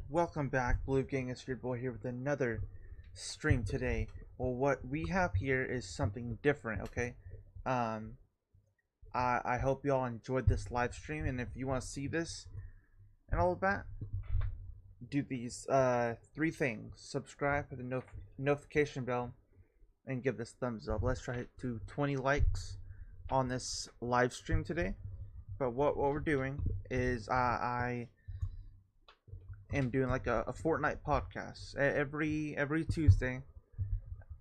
Welcome back, Blue Gang. It's your boy here with another stream today. Well, what we have here is something different, okay? Um, I hope y'all enjoyed this live stream, and if you want to see this and all of that, do these three things: subscribe, hit the notification bell, and give this thumbs up. Let's try to 20 likes on this live stream today. But what we're doing is I am doing like a Fortnite podcast. Every Tuesday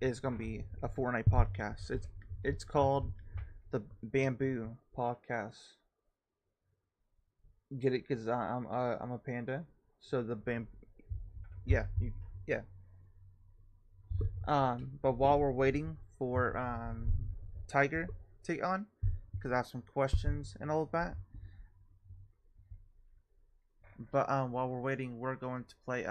is gonna be a Fortnite podcast. It's called the Bamboo Podcast. Get it? Cause I'm a panda. So the yeah, yeah. But while we're waiting for Tiger to get on, cause I have some questions and all of that. But while we're waiting, we're going to play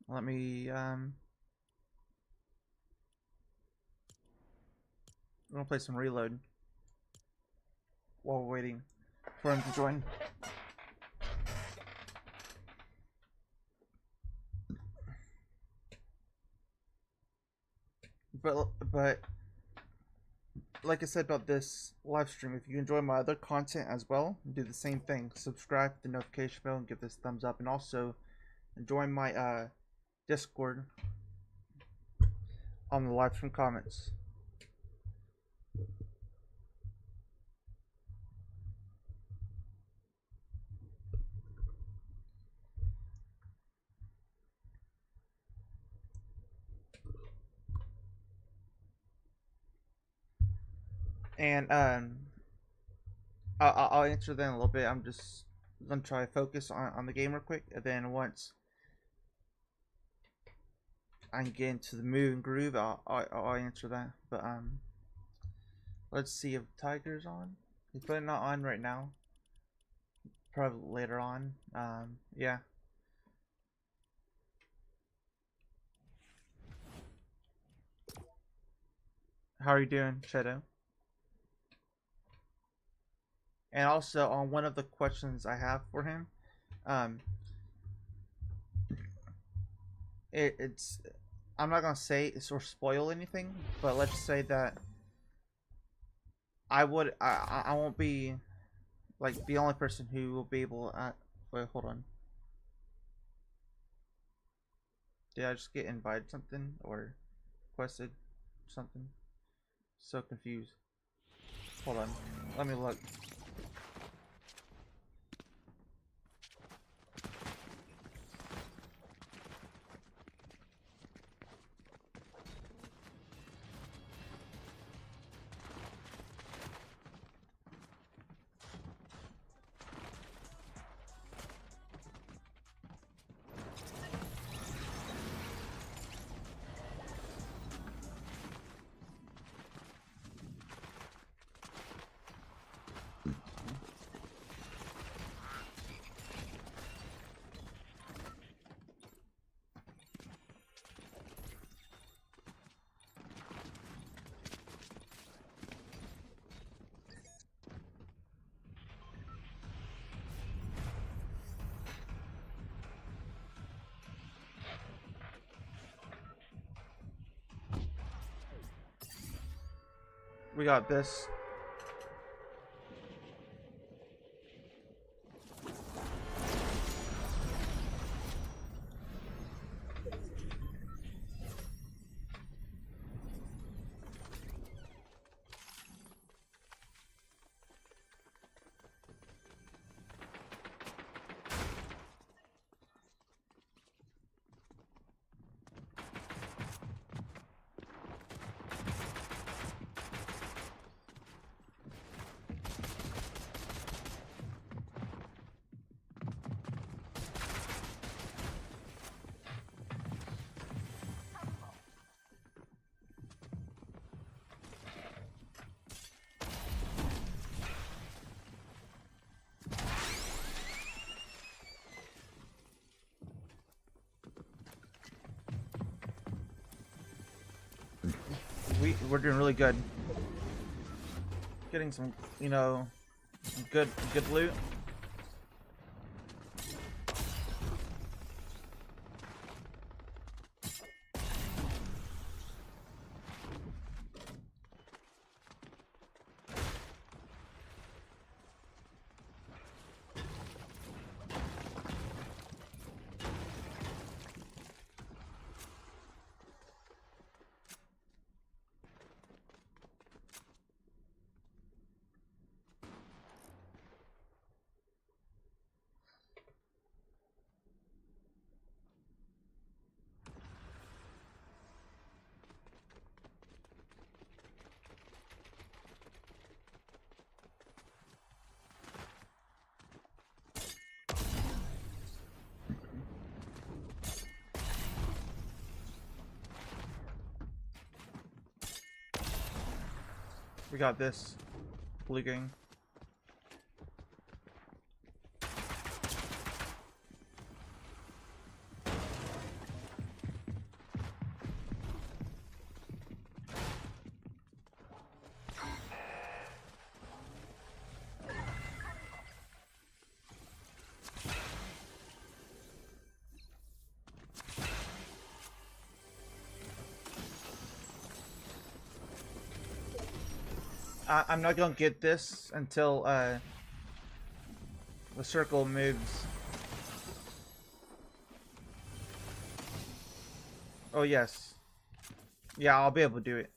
let me I'm gonna play some Reload while we're waiting for him to join. But like I said about this live stream, if you enjoy my other content as well, do the same thing. Subscribe to the notification bell and give this thumbs up, and also join my Discord on the live stream comments. And I'll answer that in a little bit. I'm just gonna try to focus on the game real quick, and then once I can get into the mood and groove, I'll answer that. But let's see if Tiger's on. He's probably not on right now. Probably later on. Yeah. How are you doing, Shadow? And also on one of the questions I have for him, um, it's I'm not gonna say it's or spoil anything, but let's say that I won't be like the only person who will be able. Wait, hold on. Did I just get invited something or requested something? So confused. Hold on. Let me look. We got this. We're doing really good. Getting some, you know, good loot. We got this. Blue gang. I'm not gonna get this until the circle moves. Oh yes. Yeah, I'll be able to do it.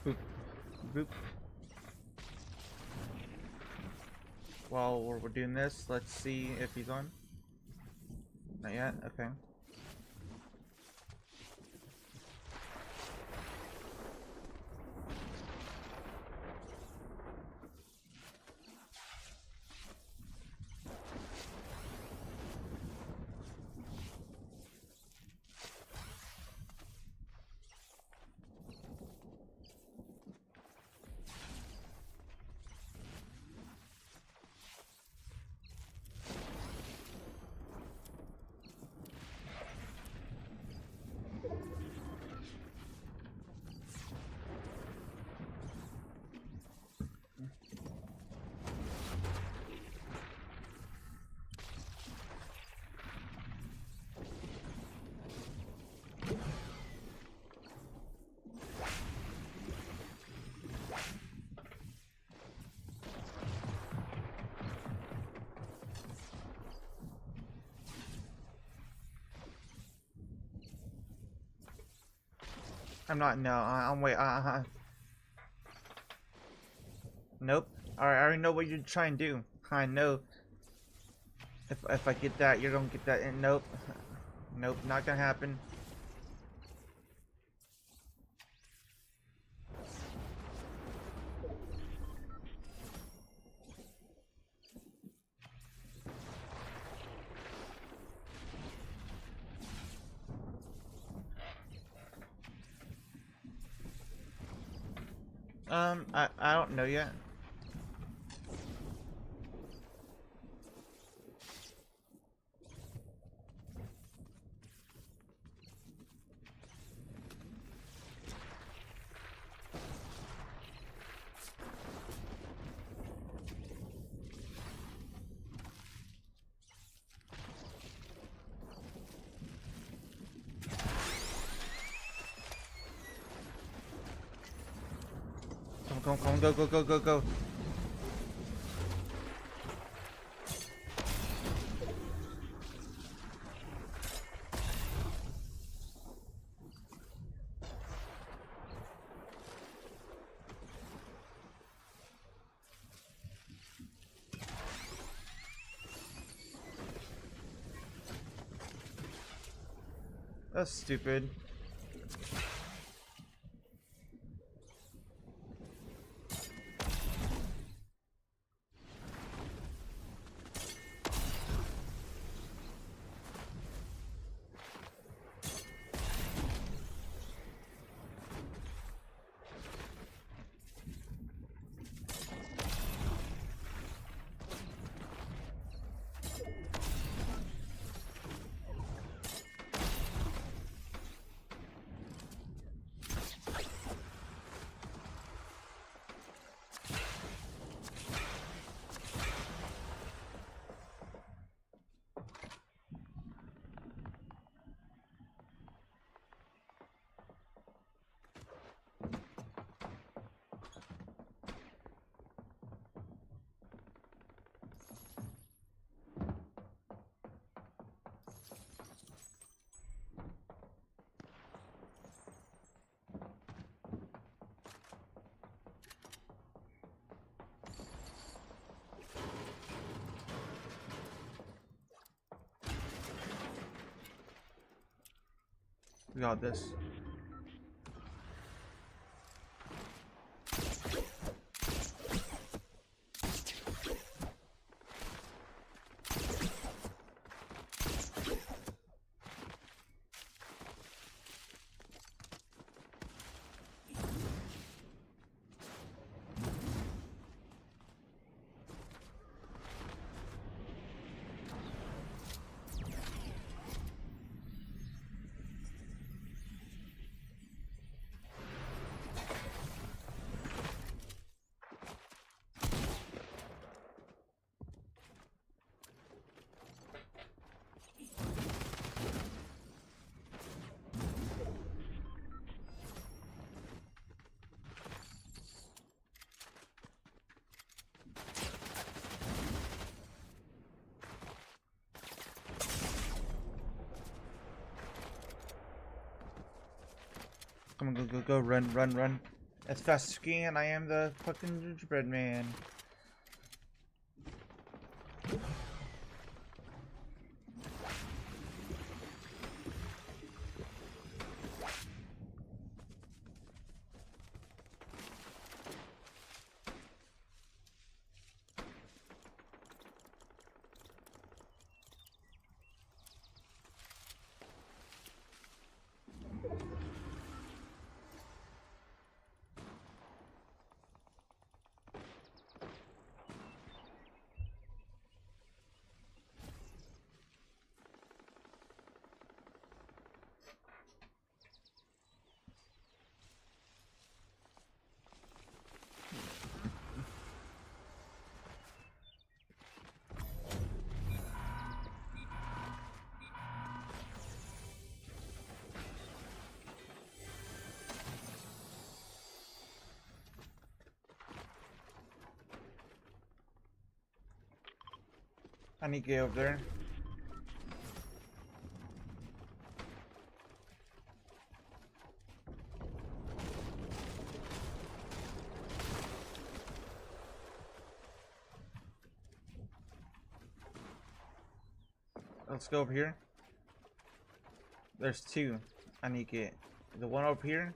Boop. Boop. While we're doing this, let's see if he's on. Not yet? Okay. I'm not. No, I'm wait. Nope. Alright, I already know what you're trying to do. I know. If I get that, you're gonna get that. And nope. Nope, not gonna happen. I don't know yet. Come on, go. That's stupid. We got this. Come on, go, go, go, run, run, run. As fast as you can, I am the fucking gingerbread man. I need to get over there. Let's go over here. There's two. I need to get the one over here.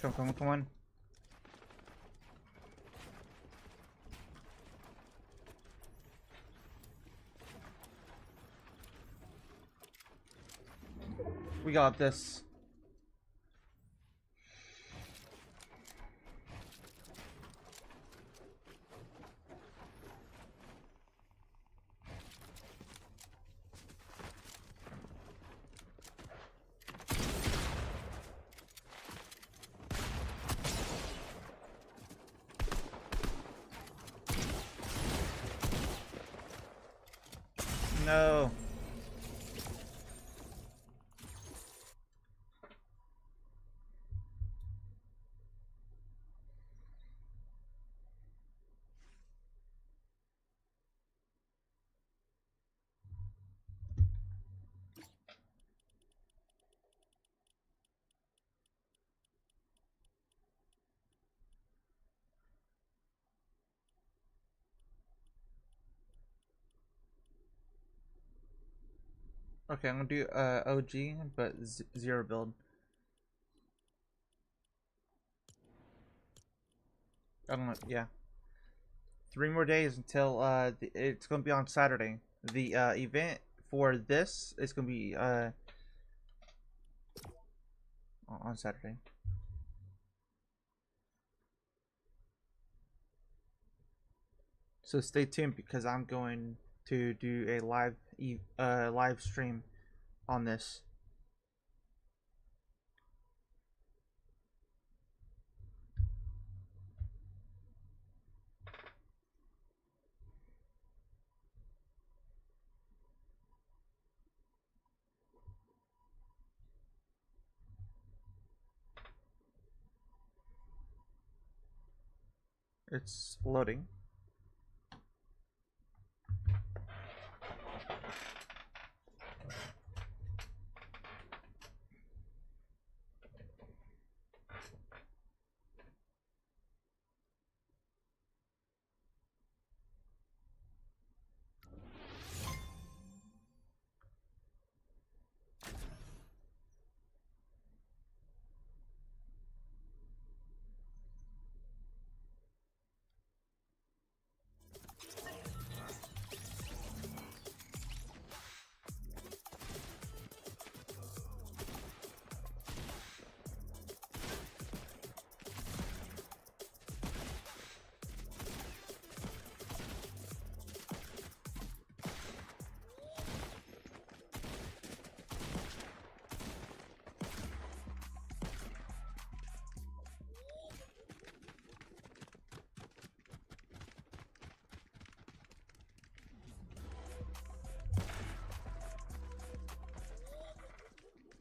Come, come, come on. We got this. No. Okay, I'm gonna do OG, but zero build. I don't know. Yeah, 3 more days until it's gonna be on Saturday. The event for this is gonna be on Saturday. So stay tuned because I'm going to do a live stream on this. It's loading.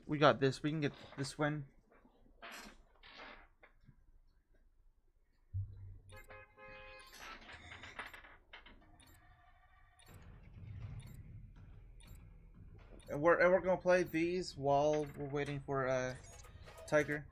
We got this. We can get this win. And we're gonna play these while we're waiting for Tiger.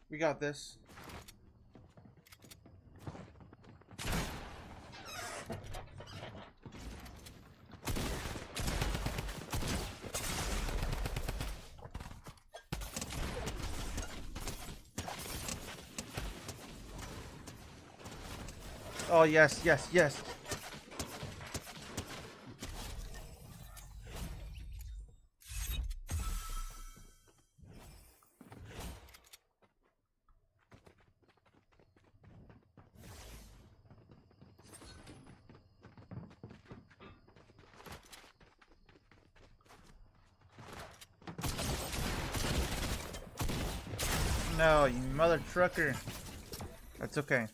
We got this. Oh yes, yes, yes. No, you mother trucker. That's okay.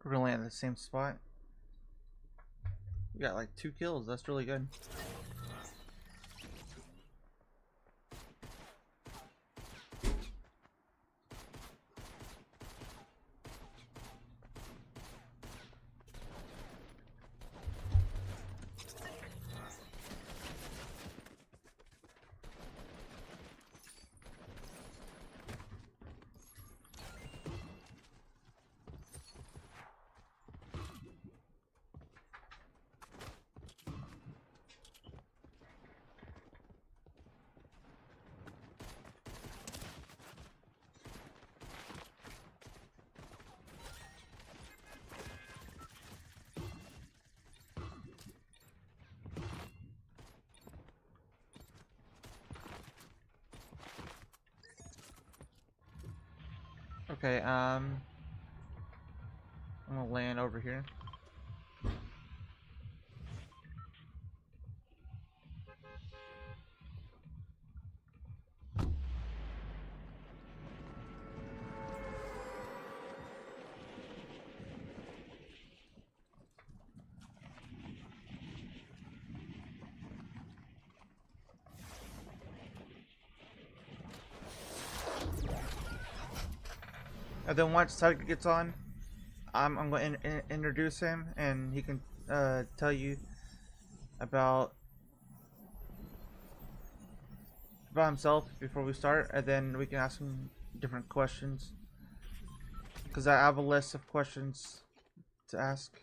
We're gonna land in the same spot. We got like 2 kills. That's really good. Okay, I'm gonna land over here. And then once Tiger gets on, I'm going to introduce him, and he can tell you about himself before we start, and then we can ask him different questions. Because I have a list of questions to ask.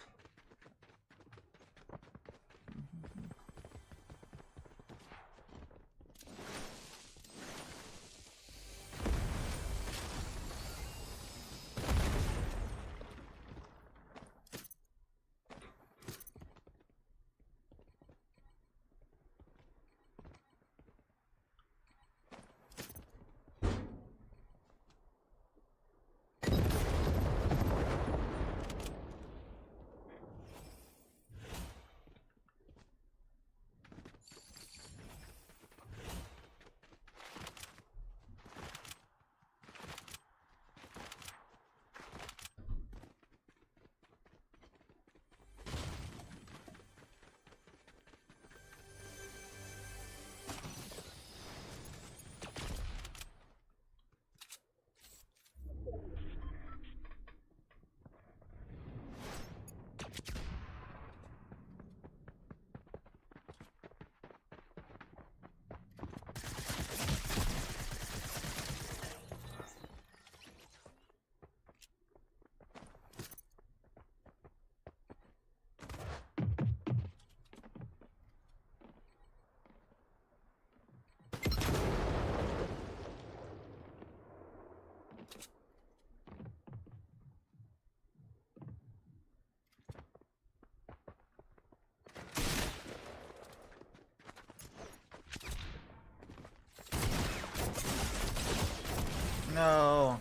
No,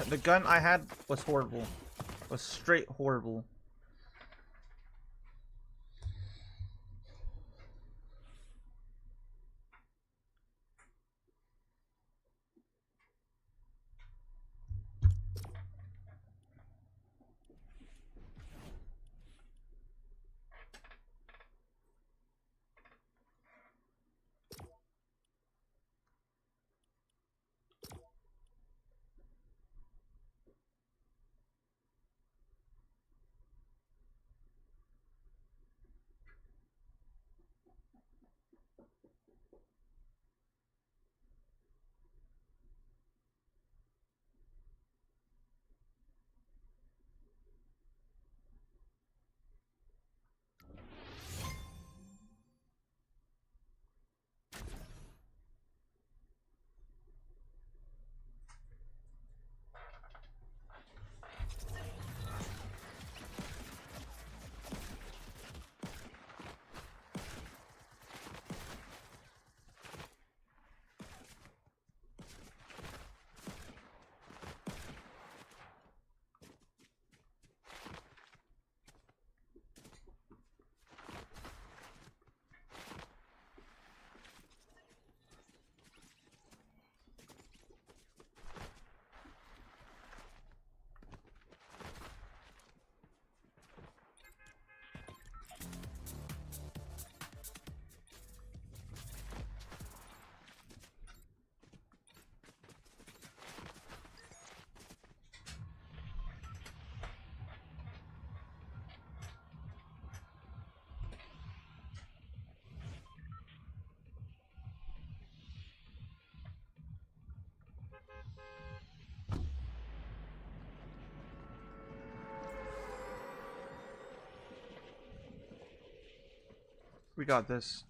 the gun I had was horrible. Was straight horrible. We got this.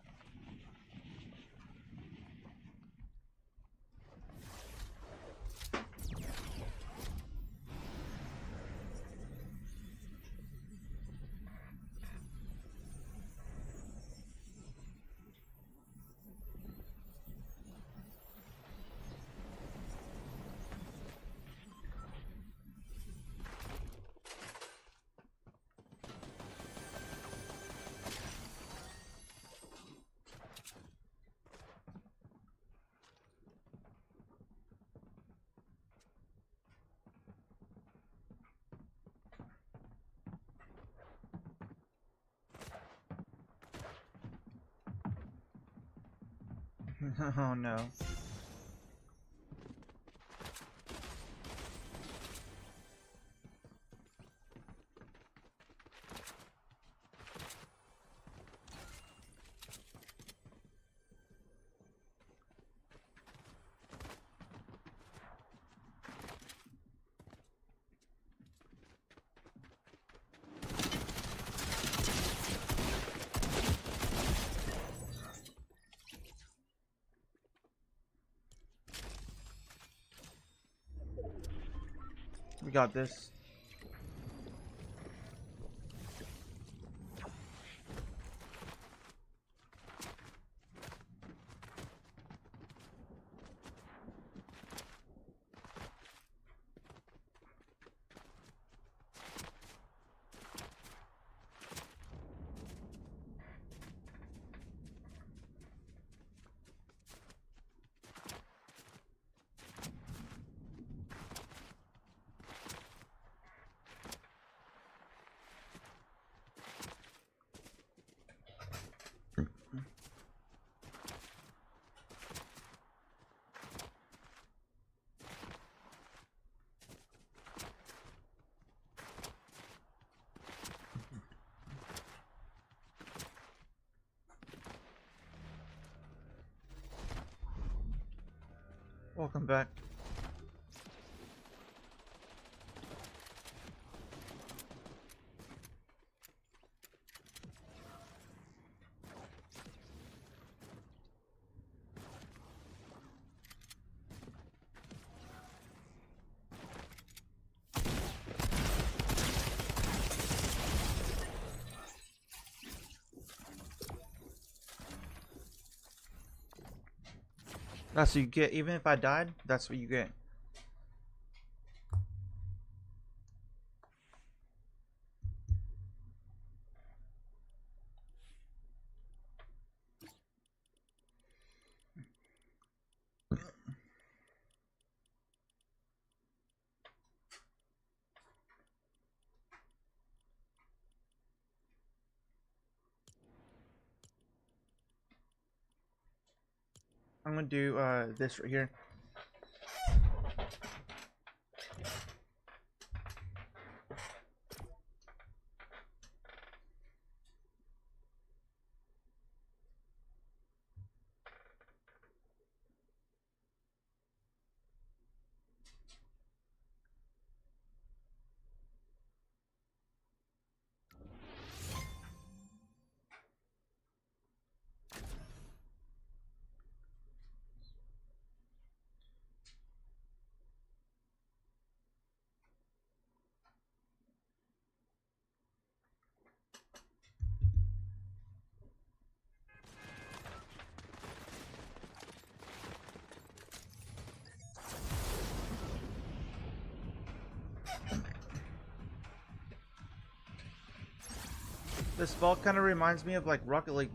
Oh no. We got this. Welcome back. That's what you get. Even if I died, that's what you get. I'm gonna do this right here. This vault kind of reminds me of like Rocket League.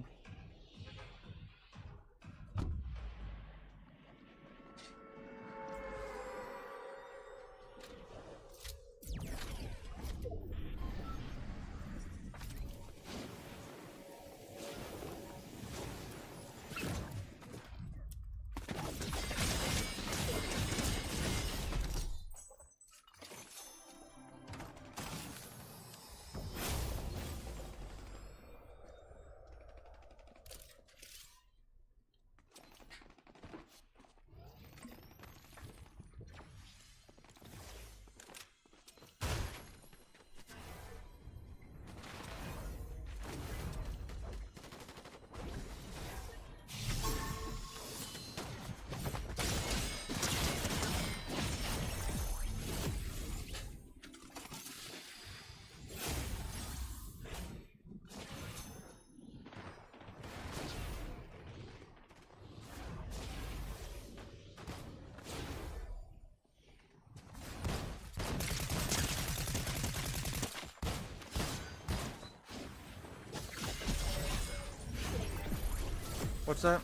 What's up?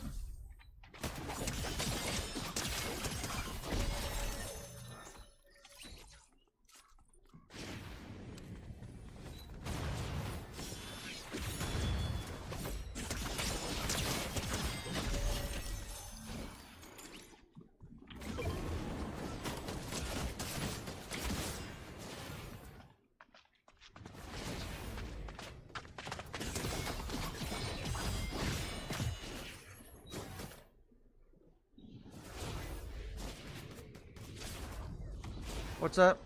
What's up?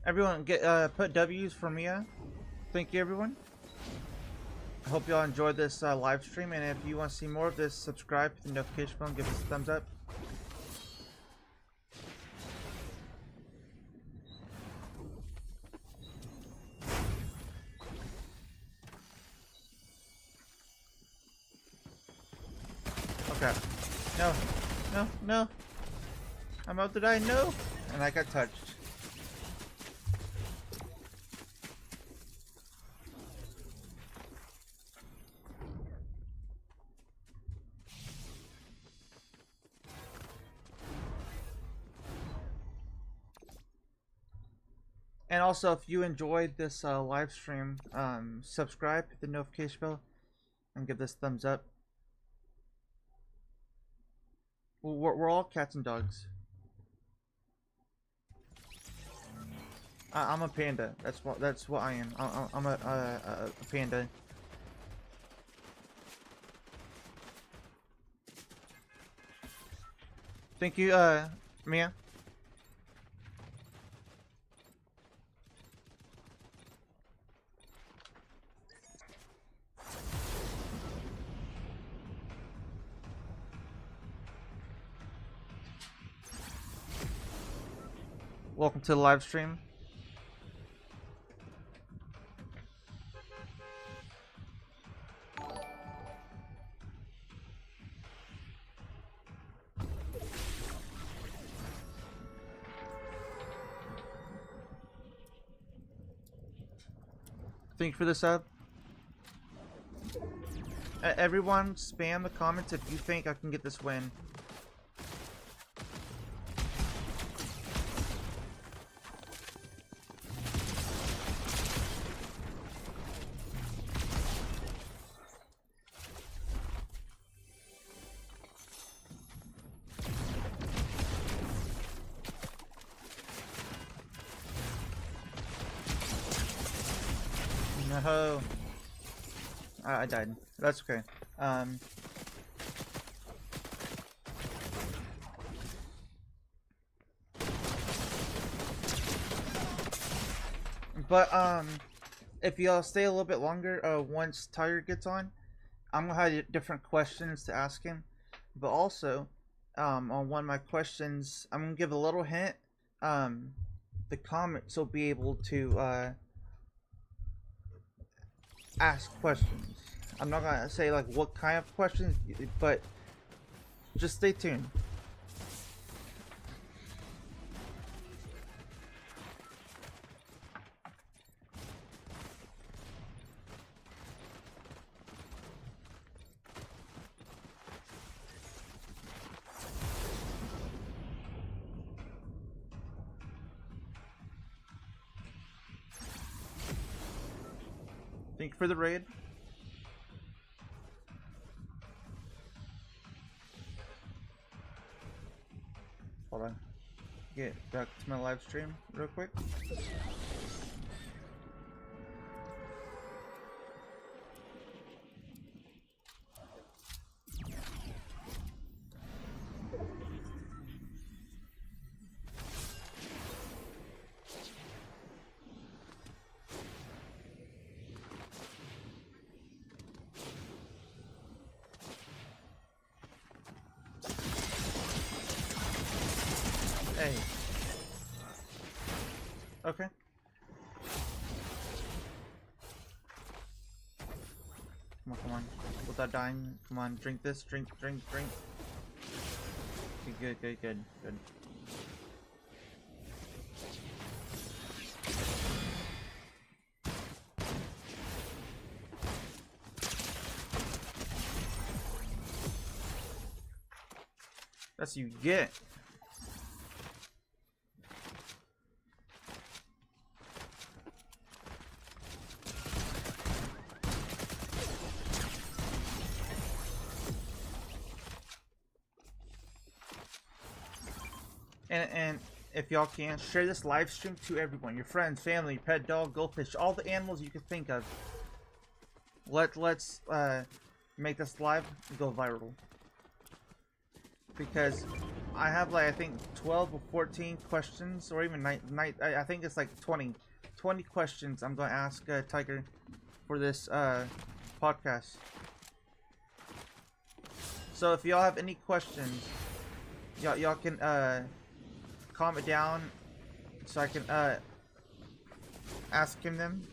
Everyone get put W's for Mia. Thank you, everyone. I hope y'all enjoyed this live stream, and if you want to see more of this, subscribe, hit the notification bell, give us a thumbs up. Okay. No. No. No. I'm about to die. No. And I got touched. And also, if you enjoyed this live stream, subscribe, hit the notification bell, and give this thumbs up. We're all cats and dogs. I'm a panda. That's what I am. I'm a panda. Thank you, Mia. Welcome to the live stream. Thank you for the sub. Everyone, spam the comments if you think I can get this win. No. I died. That's okay. But if y'all stay a little bit longer, once Tiger gets on, I'm gonna have different questions to ask him. But also, on one of my questions, I'm gonna give a little hint. The comments will be able to ask questions. I'm not gonna say like what kind of questions, but just stay tuned. Thank you for the raid. Hold on. Get back to my live stream real quick. Hey. Okay. Come on. Without dying. Come on, drink this. Drink. Okay, good. That's what you get. And if y'all can, share this live stream to everyone. Your friends, family, pet dog, goldfish, all the animals you can think of. Let's make this live go viral. Because I have like, I think 12 or 14 questions, or even I think it's like 20 questions I'm going to ask Tiger for this podcast. So if y'all have any questions, y'all can comment down so I can ask him them.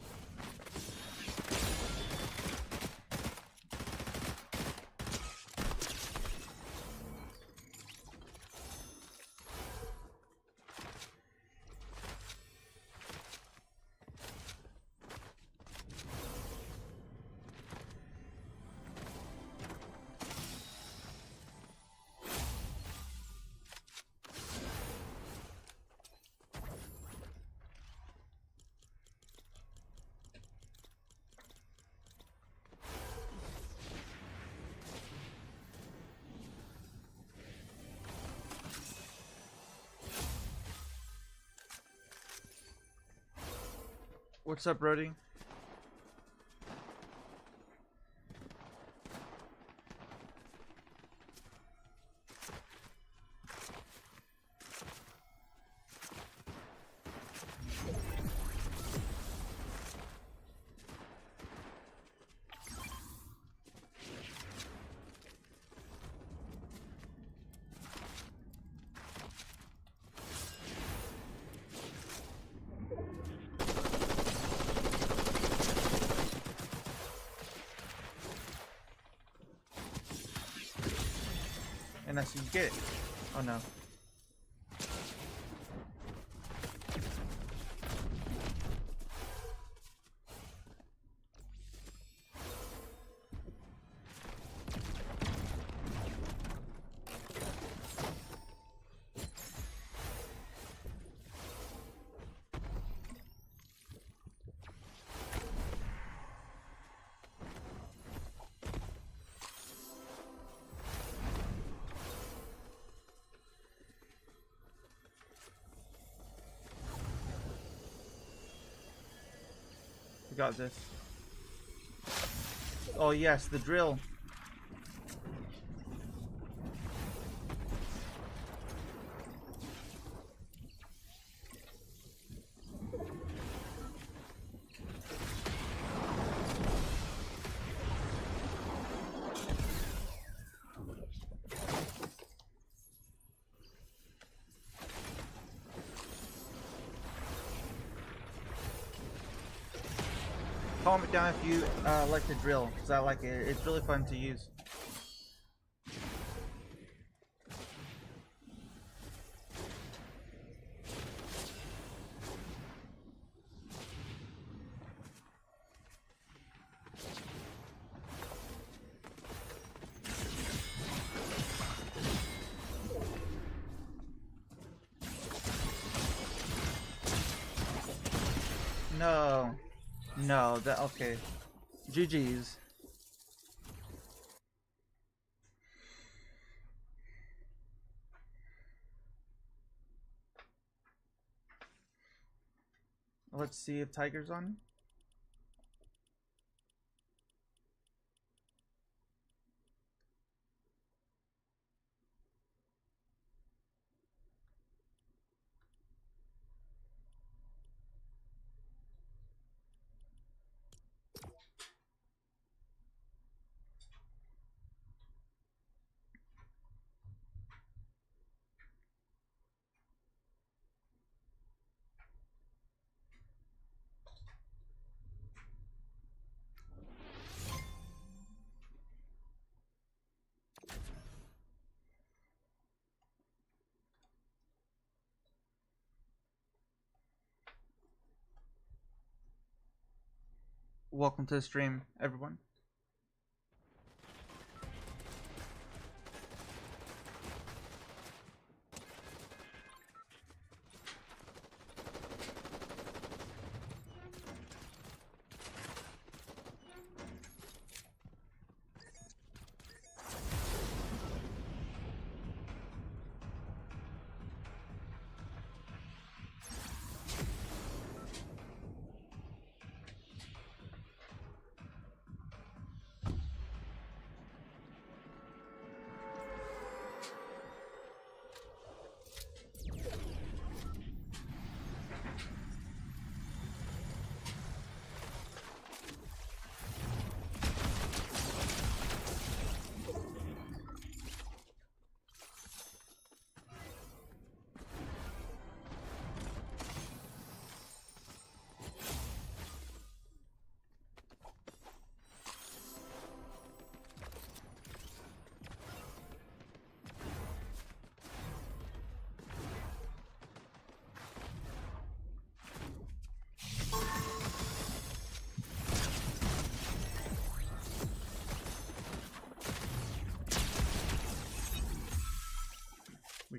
What's up, Brody? And that's what you get. Oh no. We got this. Oh yes, the drill. Comment down if you like the drill, because I like it. It's really fun to use. No. No, that okay. GG's. Let's see if Tiger's on. Welcome to the stream, everyone.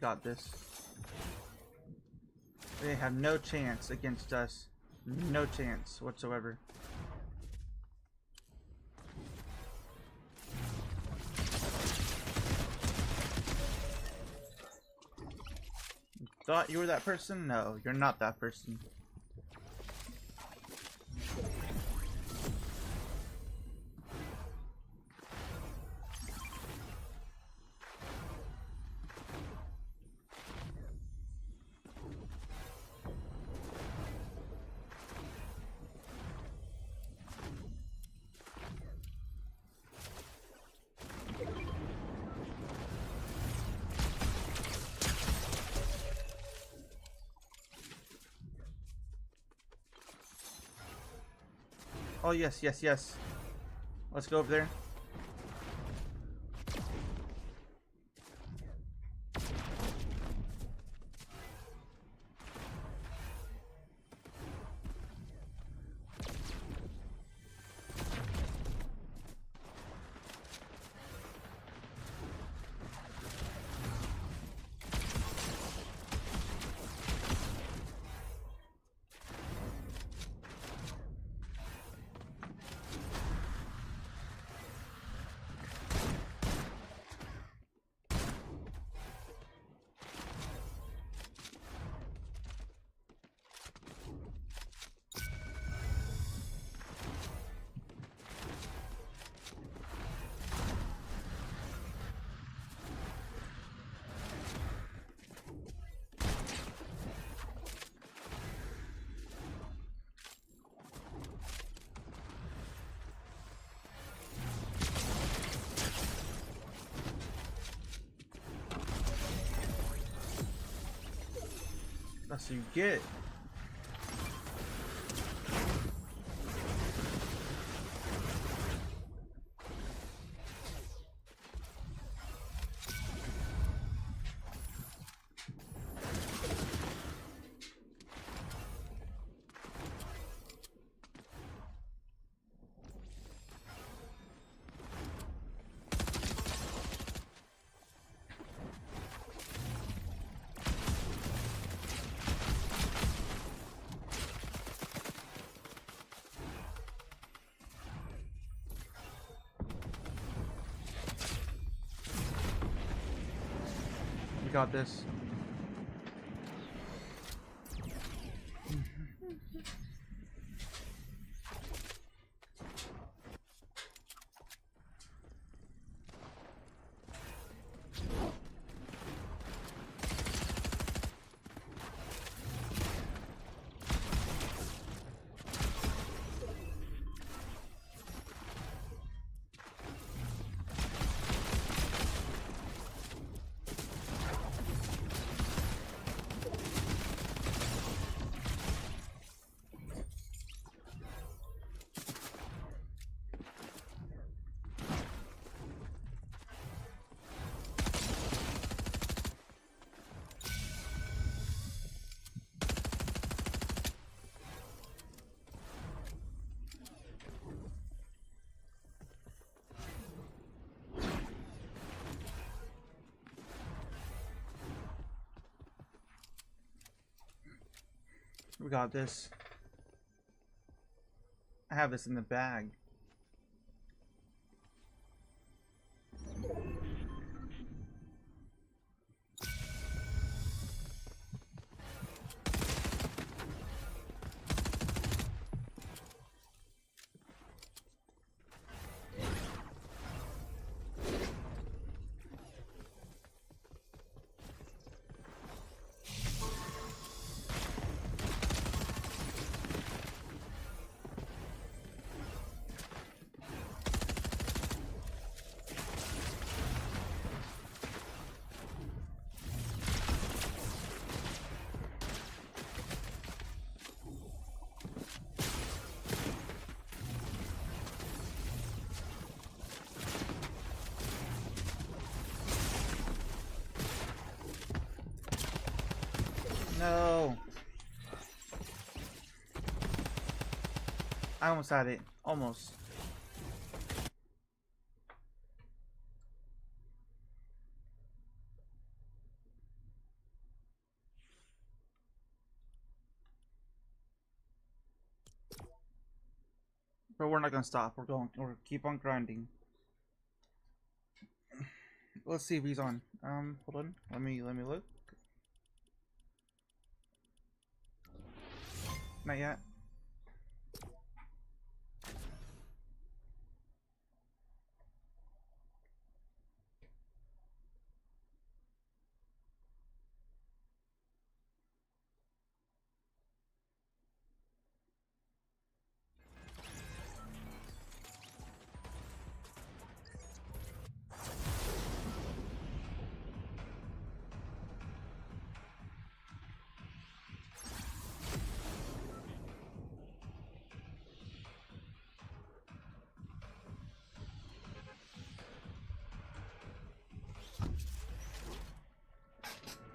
got this. They have no chance against us. No chance whatsoever. Thought you were that person? No, you're not that person. Oh, yes, yes, yes. Let's go over there. That's what you get. We got this. We got this. I have this in the bag. No. I almost had it. Almost. But we're not gonna stop. We're keep on grinding. Let's see if he's on. Hold on. Let me look. Not yet.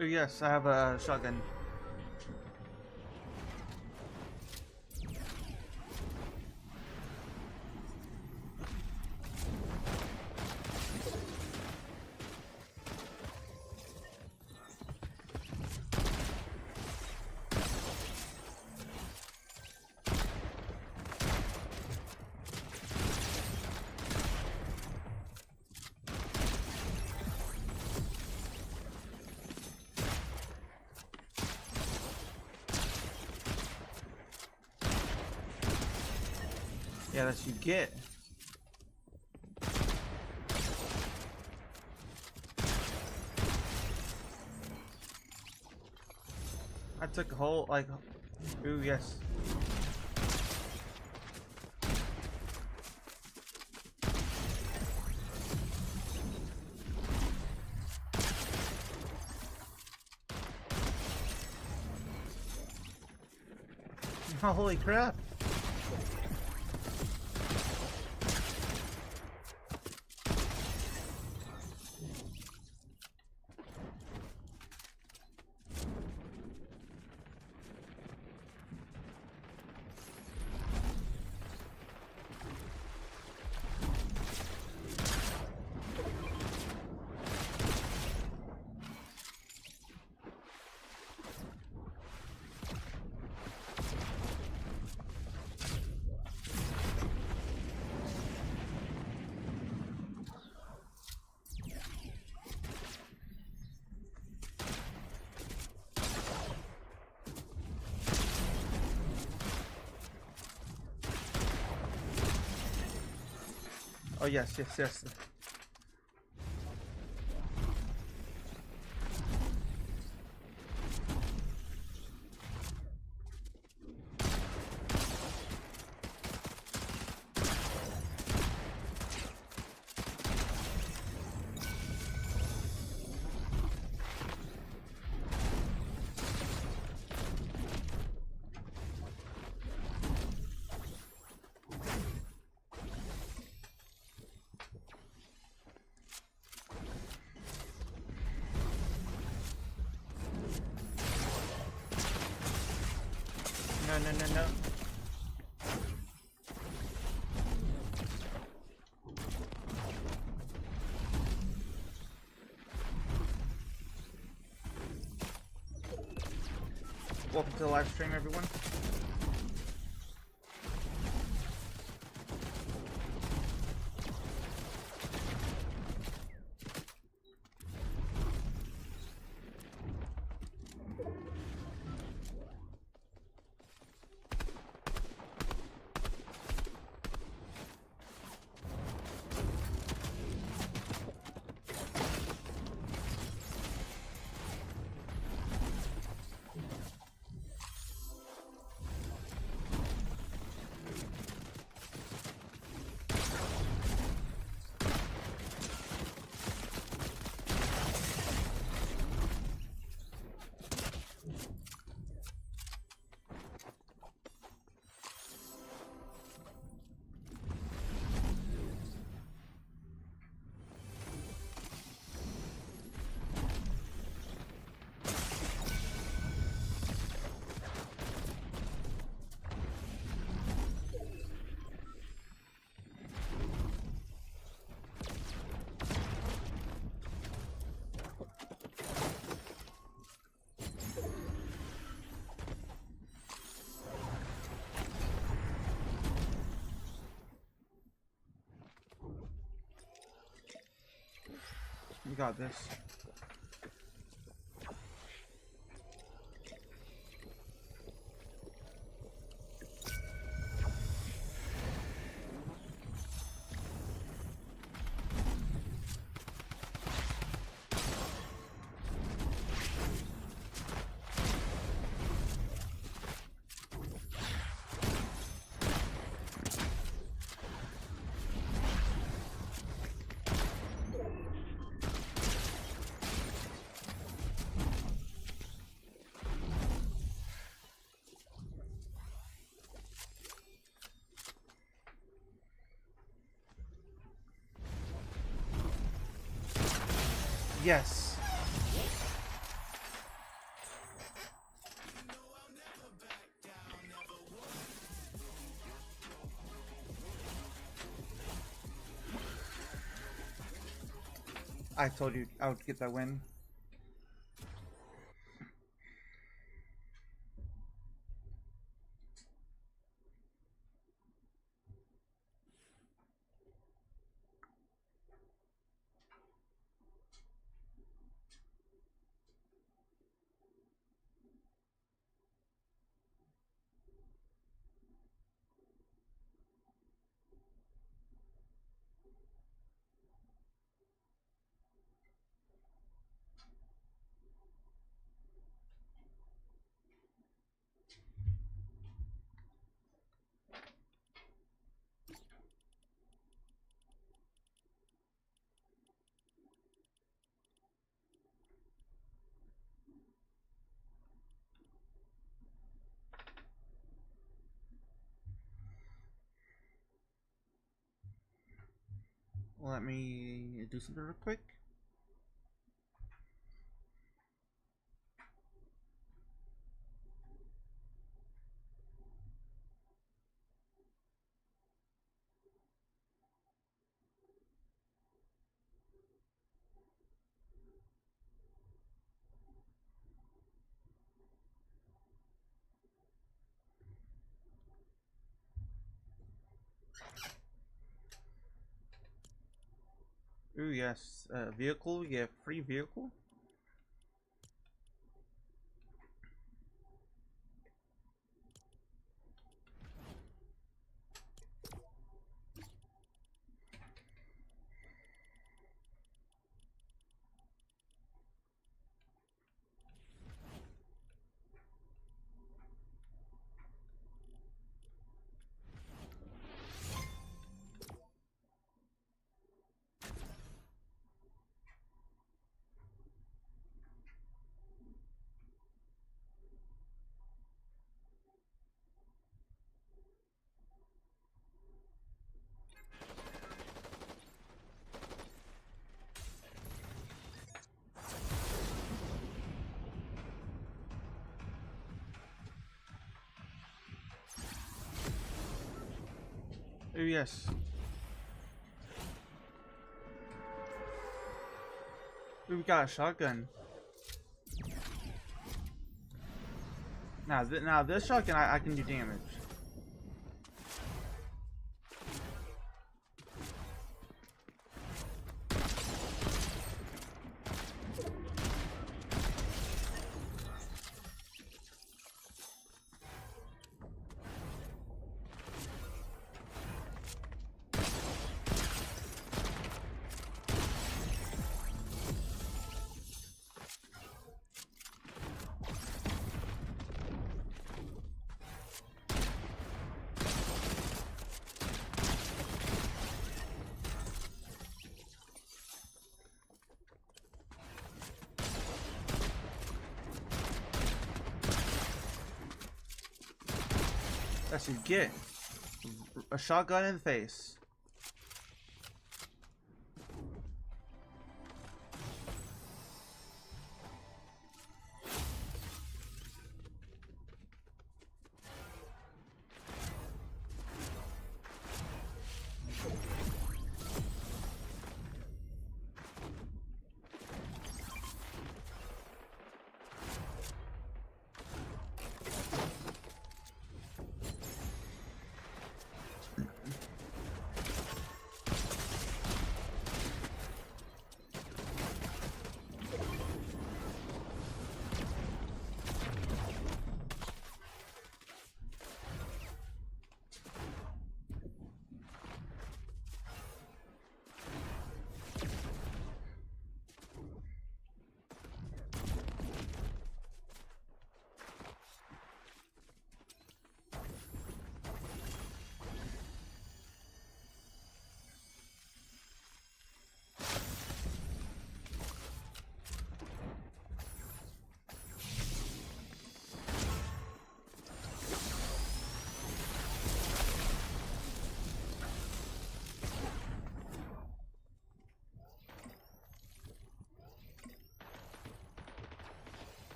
Oh, yes, I have a shotgun. Yeah, that's you get. I took a whole, like, ooh, yes. Holy crap. Oh, yes, yes, yes. No, no, no, no. Welcome to the live stream, everyone. You got this. Yes. I told you I would get that win. Let me do something real quick. Ooh, yes. Vehicle, yeah, free vehicle. Ooh, yes. Ooh, we got a shotgun. Now this shotgun, I can do damage. That's what you get. A shotgun in the face.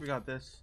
We got this.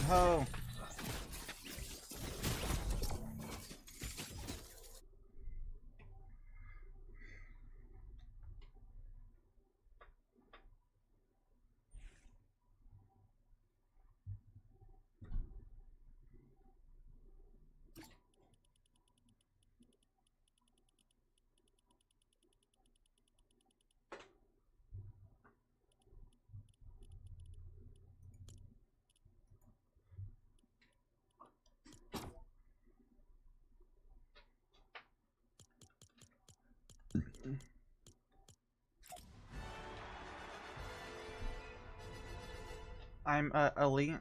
Oh. I'm elite.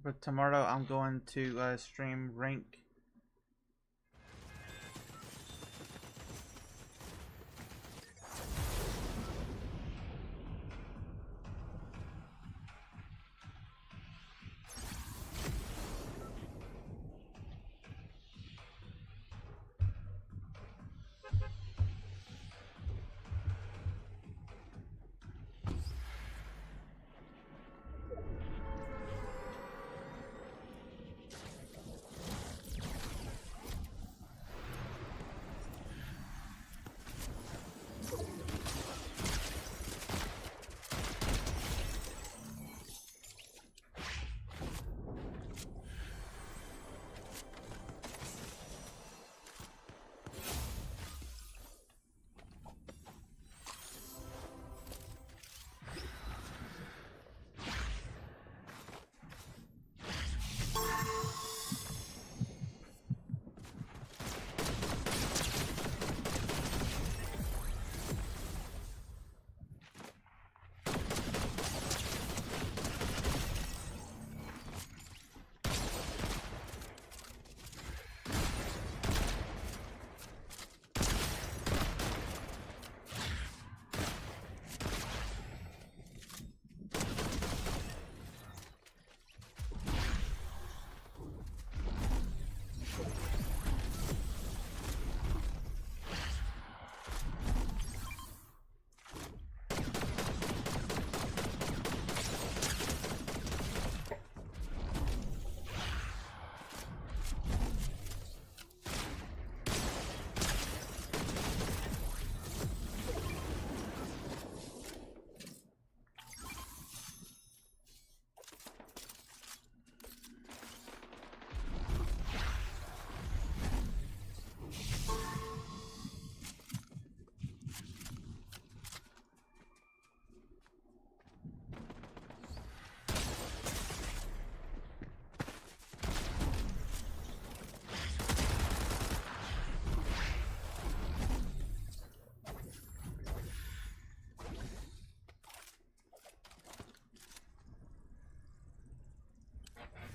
But tomorrow I'm going to stream rank.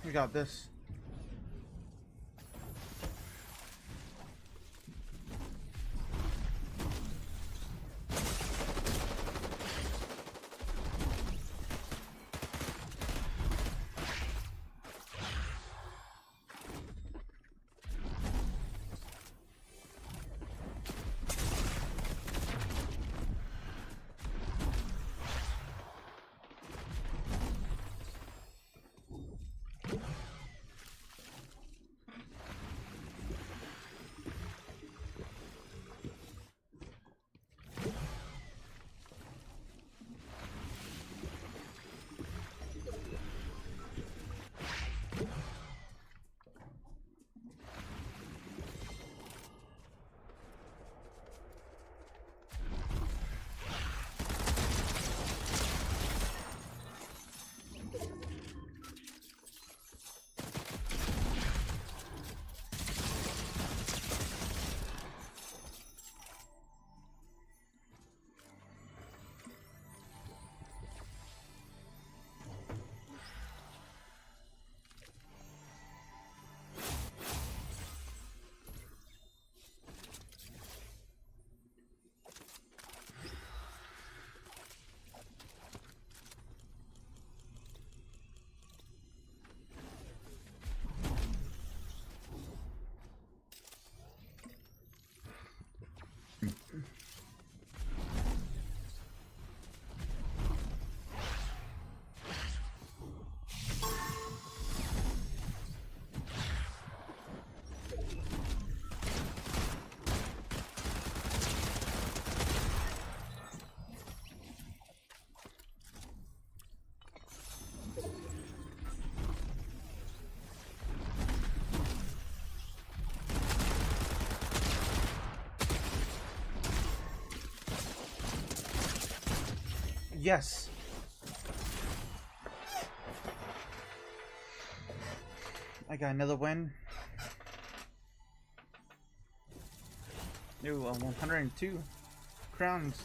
We got this. Yes. I got another win. Ooh, 102 crowns.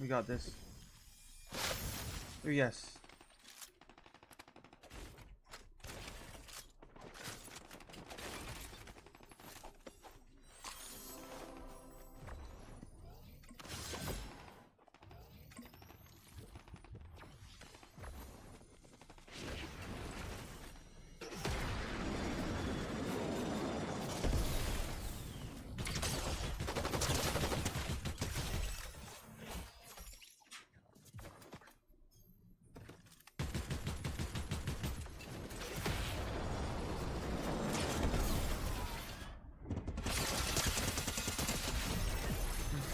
We got this. Yes.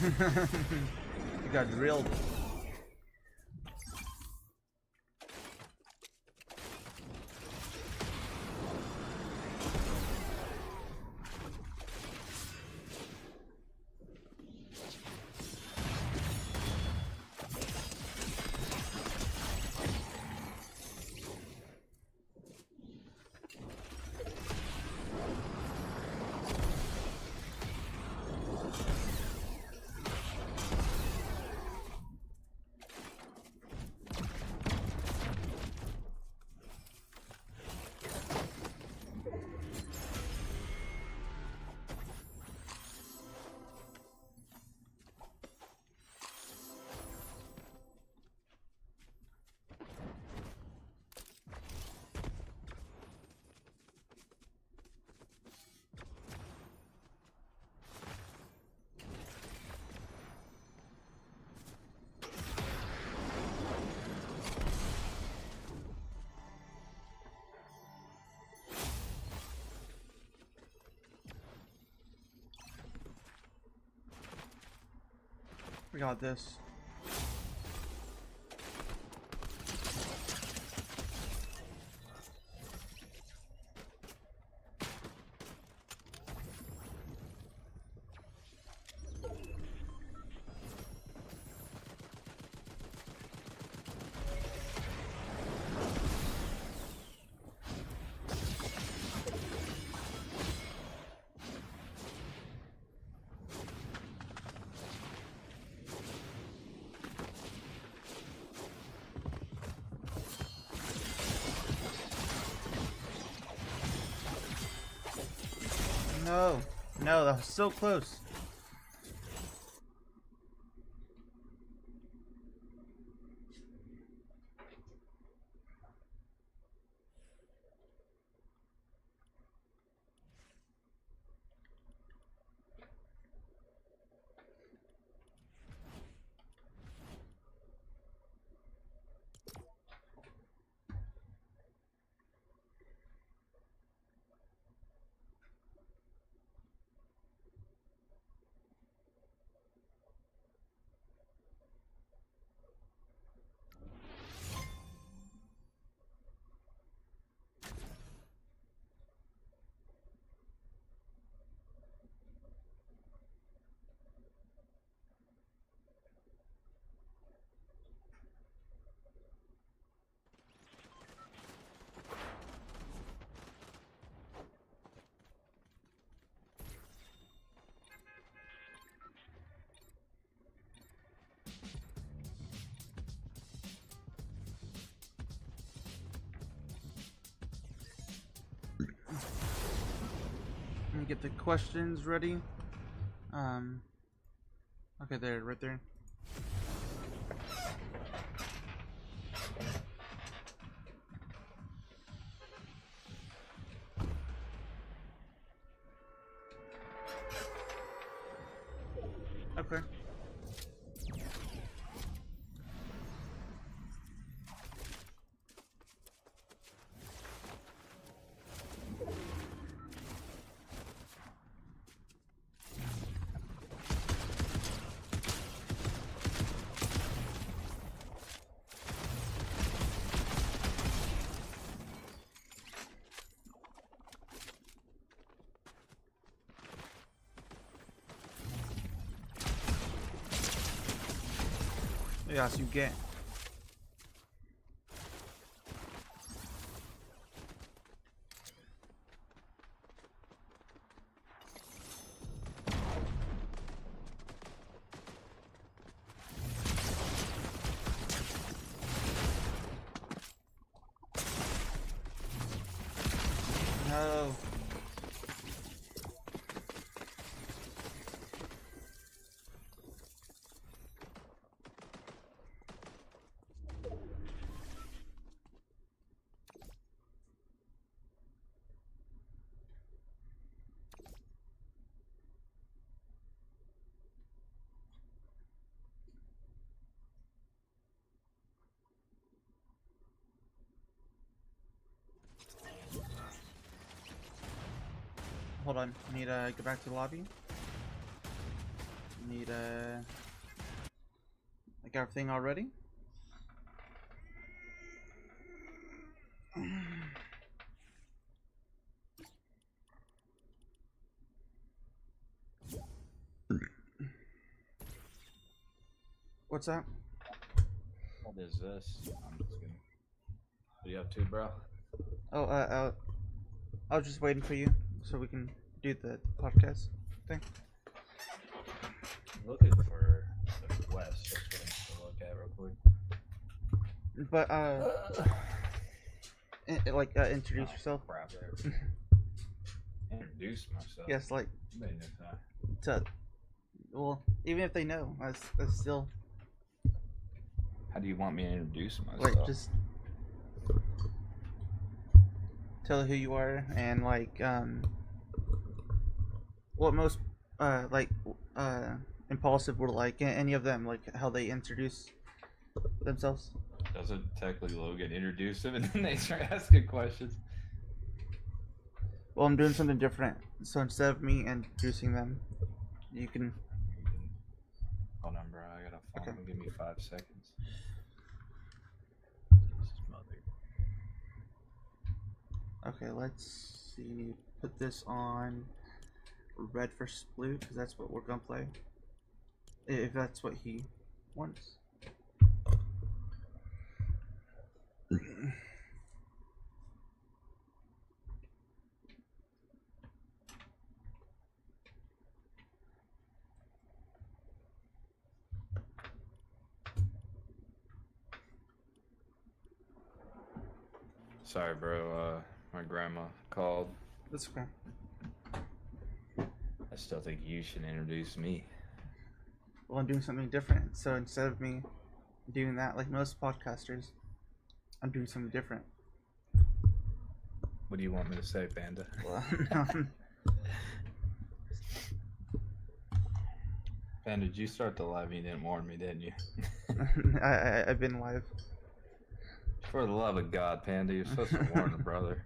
You got drilled. We got this. No, no, that was so close. Let me get the questions ready. Okay, there, right there. Okay. Yes, you get. no. Hold on, I need to go back to the lobby. Need I got everything already. What's that? What is this? I'm just gonna. What are you up to, bro? Oh, I was just waiting for you so we can do the podcast thing. Looking for the quest. That's what I'm gonna look at real quick. But introduce yourself. Crap. Introduce myself. Yes, like They know that. to. Well, even if they know, that's still How do you want me to introduce myself? like just tell who you are and like what most impulsive would like any of them like how they introduce themselves. Doesn't technically Logan introduce him and then they start asking questions? Well, I'm doing something different, so instead of me introducing them, you can. Hold on, bro. I got a phone. Okay. Give me 5 seconds. Jesus, mother. Okay, let's see. Put this on red for blue because that's what we're gonna play. If that's what he wants. Sorry, bro. My grandma called. That's okay. I still think you should introduce me. Well, I'm doing something different. So instead of me doing that like most podcasters, I'm doing something different. What do you want me to say, Panda? Well, Panda, did you start the live? You didn't warn me, didn't you? I've been live. For the love of God, Panda, you're supposed to warn a brother.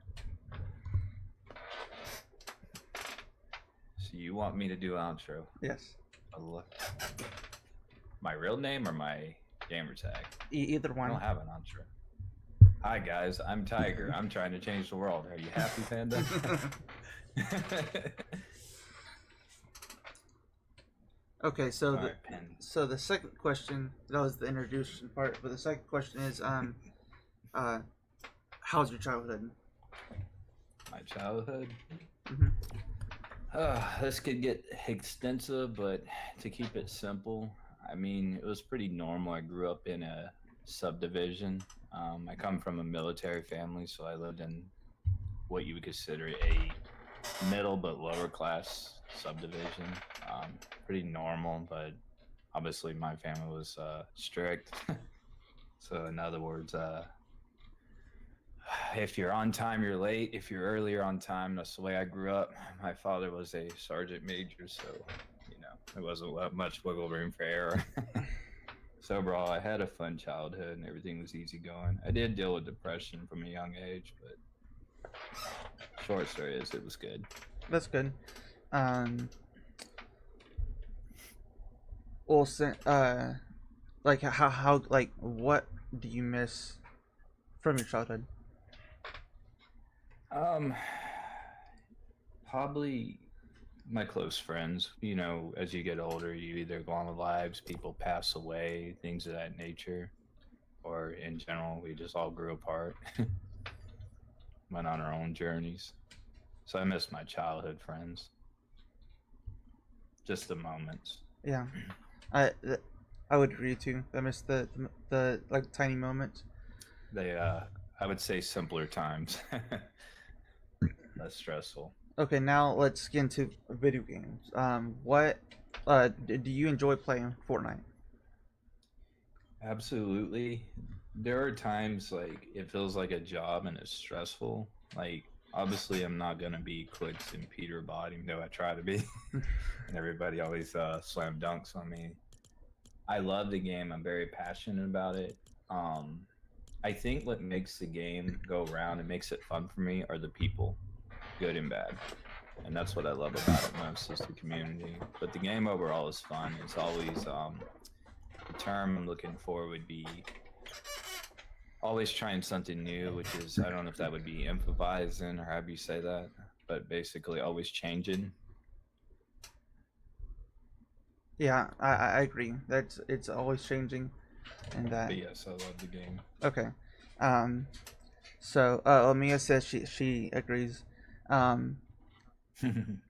So you want me to do an outro? Yes. My real name or my gamer tag? Either I one. don't have an outro. Hi guys, I'm Tiger. I'm trying to change the world. Are you happy, Panda? Okay, so All right, Panda. so the second question, that was the introduction part, but the second question is how's your childhood? My childhood? Mhm. This could get extensive, but to keep it simple, I mean, it was pretty normal. I grew up in a subdivision. I come from a military family, so I lived in what you would consider a middle but lower class subdivision. Pretty normal, but obviously my family was strict. So in other words, if you're on time, you're late. If you're earlier on time, that's the way I grew up. My father was a sergeant major, so there wasn't much wiggle room for error. So overall, I had a fun childhood and everything was easy going. I did deal with depression from a young age, but short story is it was good. That's good. Well, like how like what do you miss from your childhood? Probably my close friends. As you get older, you either go on with lives, people pass away, things of that nature, or in general, we just all grew apart, went on our own journeys. So I miss my childhood friends. Just the moments. Yeah, I would agree too. I miss the like tiny moments. I would say simpler times. less stressful. Okay, now let's get into video games. What do you enjoy playing Fortnite? Absolutely. There are times like it feels like a job and it's stressful. Like obviously I'm not gonna be Clicks and Peter Bot, even though I try to be. And everybody always slam dunks on me. I love the game. I'm very passionate about it. Um, I think what makes the game go around and makes it fun for me are the people, good and bad. And that's what I love about it most is the community. But the game overall is fun. It's always the term I'm looking for would be always trying something new, which is I don't know if that would be improvising or however you say that, but basically always changing. Yeah, I agree. That's it's always changing, and that But yes, I love the game. okay. Um, so Mia says she agrees. Um, I'm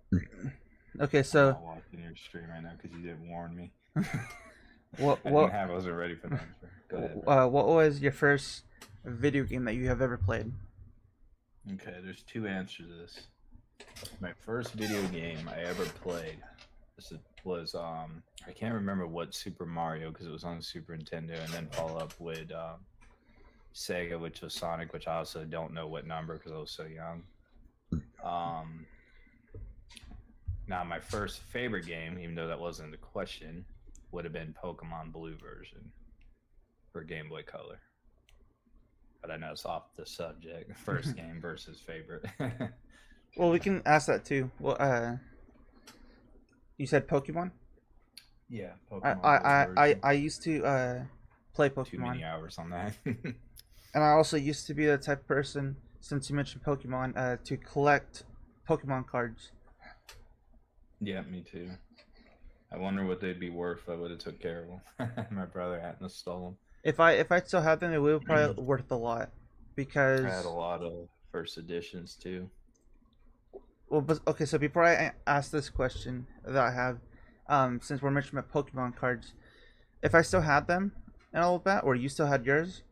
okay, so not watching your stream right now because you didn't warn me. what I didn't what have. I wasn't ready for that. Go ahead, bro. what was your first video game that you have ever played? Okay, there's two answers to this. My first video game I ever played was I can't remember what Super Mario because it was on the Super Nintendo, and then follow up with Sega, which was Sonic, which I also don't know what number because I was so young. Um, Now my first favorite game, even though that wasn't the question, would have been Pokemon Blue version for Game Boy Color. But I know it's off the subject. First game versus favorite. Well, we can ask that too. Well, you said Pokemon. Yeah, I Pokemon I Blue I I, version. I used to play Too many Pokemon, hours on that. and I also used to be the type of person, since you mentioned Pokemon, to collect Pokemon cards. Yeah, me too. I wonder what they'd be worth if I would have took care of them. My brother hadn't have stolen. If I still had them, it would probably worth a lot, I had a because lot of first editions too. well, but, okay. So before I ask this question that I have, since we're mentioning about Pokemon cards, if I still had them and all of that, or you still had yours,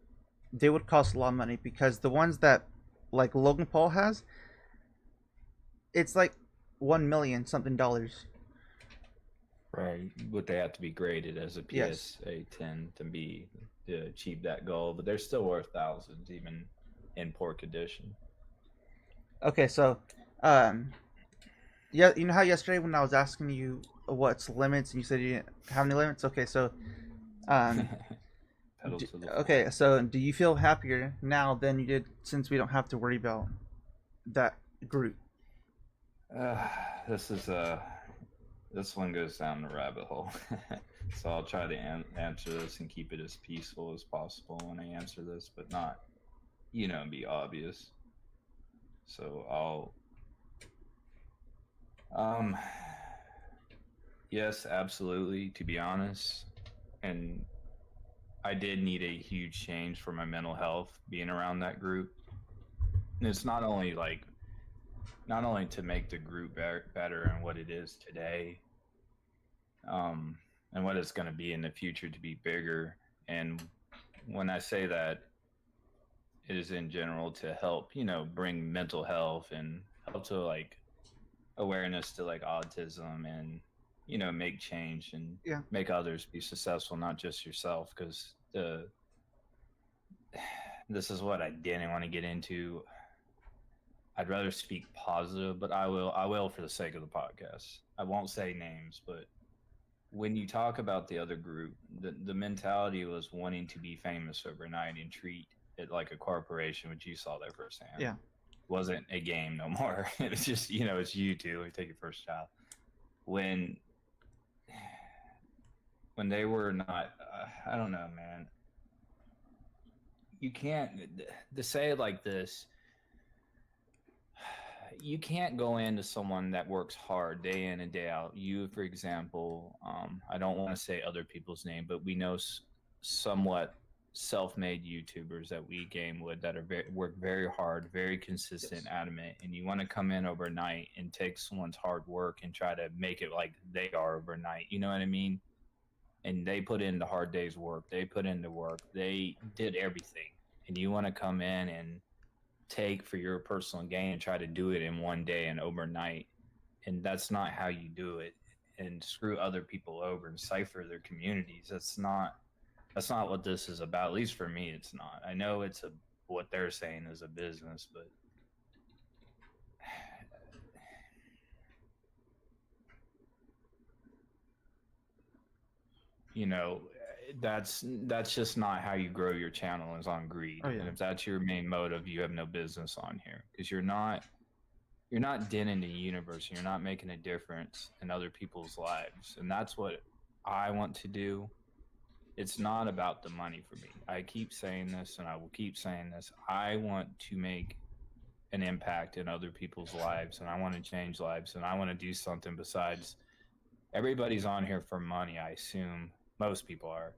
they would cost a lot of money because the ones that like Logan Paul has, it's like 1 million something dollars. Right. Would they have to be graded as a Yes. PSA 10 to achieve that goal? But they're still worth thousands, even in poor condition. Okay, so um, yeah, you know how yesterday when I was asking you what's limits and you said you didn't have any limits. Okay, so um, Pedal to the floor. okay, so do you feel happier now than you did since we don't have to worry about that group? Uh, this is this one goes down the rabbit hole. So I'll try to answer this and keep it as peaceful as possible when I answer this, but not, be obvious. So um, yes, absolutely. To be honest, and I did need a huge change for my mental health being around that group. And it's not only to make the group better and what it is today, and what it's going to be in the future to be bigger. And when I say that, it is in general to help, bring mental health and help to like awareness to like autism and, make change and Yeah. make others be successful, not just yourself. Because this is what I didn't want to get into. I'd rather speak positive, but I will for the sake of the podcast. I won't say names, but when you talk about the other group, the mentality was wanting to be famous overnight and treat it like a corporation, which you saw there firsthand. Yeah. It wasn't a game no more. It was just, it's you two who take your first job. When they were not, I don't know, man. You can't, to say it like this, you can't go into someone that works hard day in and day out. You, for example, I don't want to say other people's name, but we know somewhat self-made YouTubers that we game with that are work very hard, very consistent, Yes. adamant, and you want to come in overnight and take someone's hard work and try to make it like they are overnight. You know what I mean? And they put in the hard day's work. They put in the work. They did everything, and you want to come in and take for your personal gain and try to do it in one day and overnight. And that's not how you do it. And screw other people over and cipher their communities. That's not what this is about. At least for me, it's not. I know it's what they're saying is a business, but you know, that's just not how you grow your channel, is on greed. Oh yeah. And if that's your main motive, you have no business on here, because you're not denting the universe. You're not making a difference in other people's lives, and that's what I want to do. It's not about the money for me. I keep saying this, and I will keep saying this. I want to make an impact in other people's lives, and I want to change lives, and I want to do something besides. Everybody's on here for money, I assume. Most people are.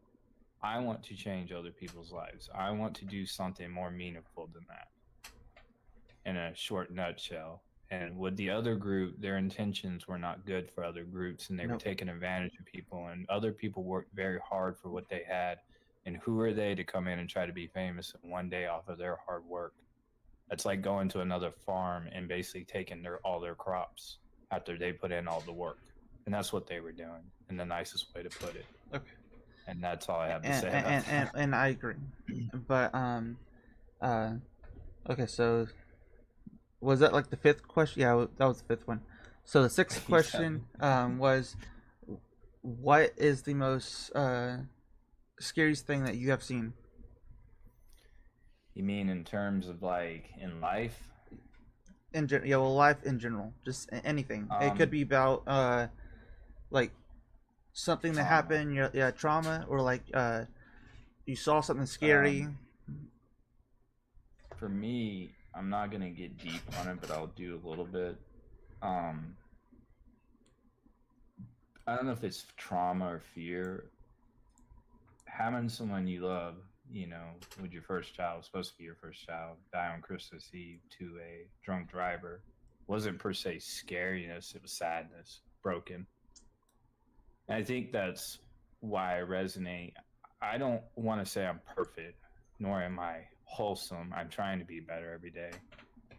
I want to change other people's lives. I want to do something more meaningful than that, in a short nutshell. And with the other group, their intentions were not good for other groups, and they were Nope. taking advantage of people. And other people worked very hard for what they had. And who are they to come in and try to be famous in one day off of their hard work? That's like going to another farm and basically taking all their crops after they put in all the work. And that's what they were doing, in the nicest way to put it. Okay. And that's all I have to And say and, about and, and, that. and I agree. But uh okay, so was that like the fifth question? Yeah, that was the fifth one. So the sixth Yeah. question was, what is the most scariest thing that you have seen? You mean in terms of like in life? Yeah, well, life in general, just anything. It could Um, be about like something that Trauma. happened, yeah, trauma, or like you saw something scary. Um, for me, I'm not gonna get deep on it, but I'll do a little bit. Um, I don't know if it's trauma or fear. Having someone you love, with your first child, supposed to be your first child, die on Christmas Eve to a drunk driver, wasn't per se scariness, it was sadness, broken. And I think that's why I resonate. I don't want to say I'm perfect, nor am I wholesome. I'm trying to be better every day.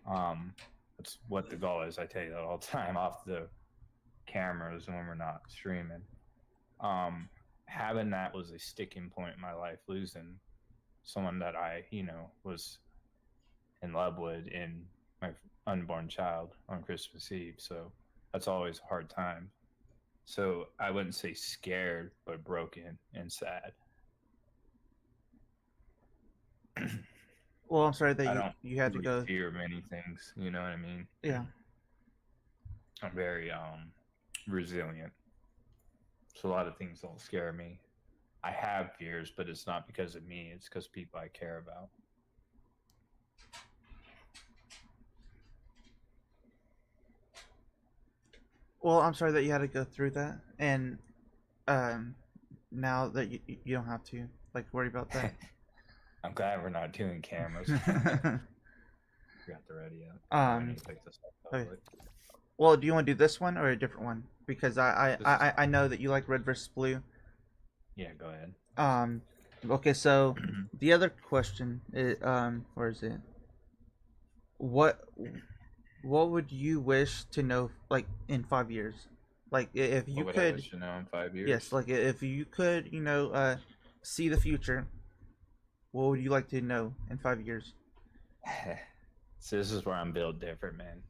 Um, that's what the goal is. I tell you that all the time off the cameras when we're not streaming. Having that was a sticking point in my life, losing someone that I, was in love with in my unborn child on Christmas Eve. So that's always a hard time. So I wouldn't say scared, but broken and sad. Well, I'm sorry that I you don't you had to really go. fear many things. You know what I mean? Yeah. I'm very resilient. So a lot of things don't scare me. I have fears, but it's not because of me. It's because people I care about. Well, I'm sorry that you had to go through that, and um, now that you don't have to like worry about that. I'm glad we're not doing cameras. Got the ready up. I um, need to pick this up okay. public. Well, do you want to do this one or a different one? Because This is I fine. know that you like red versus blue. Yeah, go ahead. Um, okay, so the other question is, where is it? What what would you wish to know like in 5 years? Like if you What would I could, wish to know in 5 years? yes, like if you could, see the future, what would you like to know in 5 years? So this is where I'm built different, man.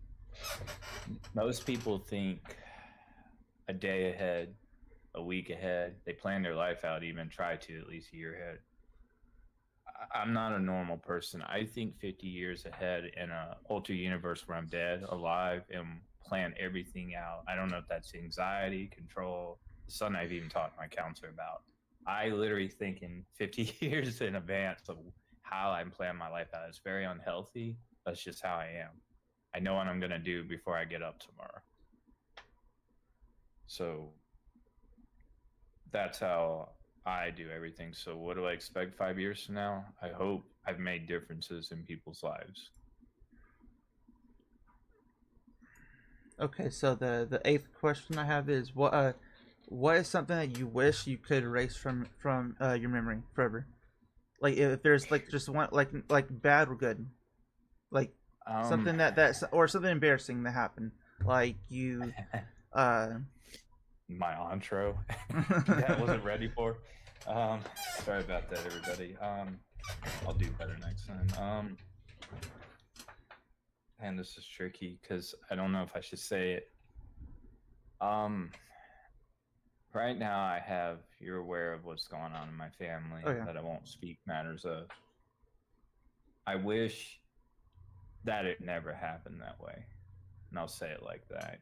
Most people think a day ahead, a week ahead. They plan their life out, even try to at least a year ahead. I'm not a normal person. I think 50 years ahead in a ultra universe where I'm dead, alive, and plan everything out. I don't know if that's anxiety, control. It's something I've even talked to my counselor about. I literally think in 50 years in advance of how I'm planning my life out. It's very unhealthy. That's just how I am. I know what I'm going to do before I get up tomorrow. So that's how I do everything. So what do I expect 5 years from now? I hope I've made differences in people's lives. Okay, so the eighth question I have is what is something that you wish you could erase from your memory forever? Like if there's like just one like bad or good. Like Um, something that or something embarrassing that happened. Like you, uh, my intro that I wasn't ready for. Um, Sorry about that, everybody. I'll do better next time. And this is tricky because I don't know if I should say it. Um, right now I have you're aware of what's going on in my family oh yeah, that I won't speak matters of. I wish that it never happened that way, and I'll say it like that.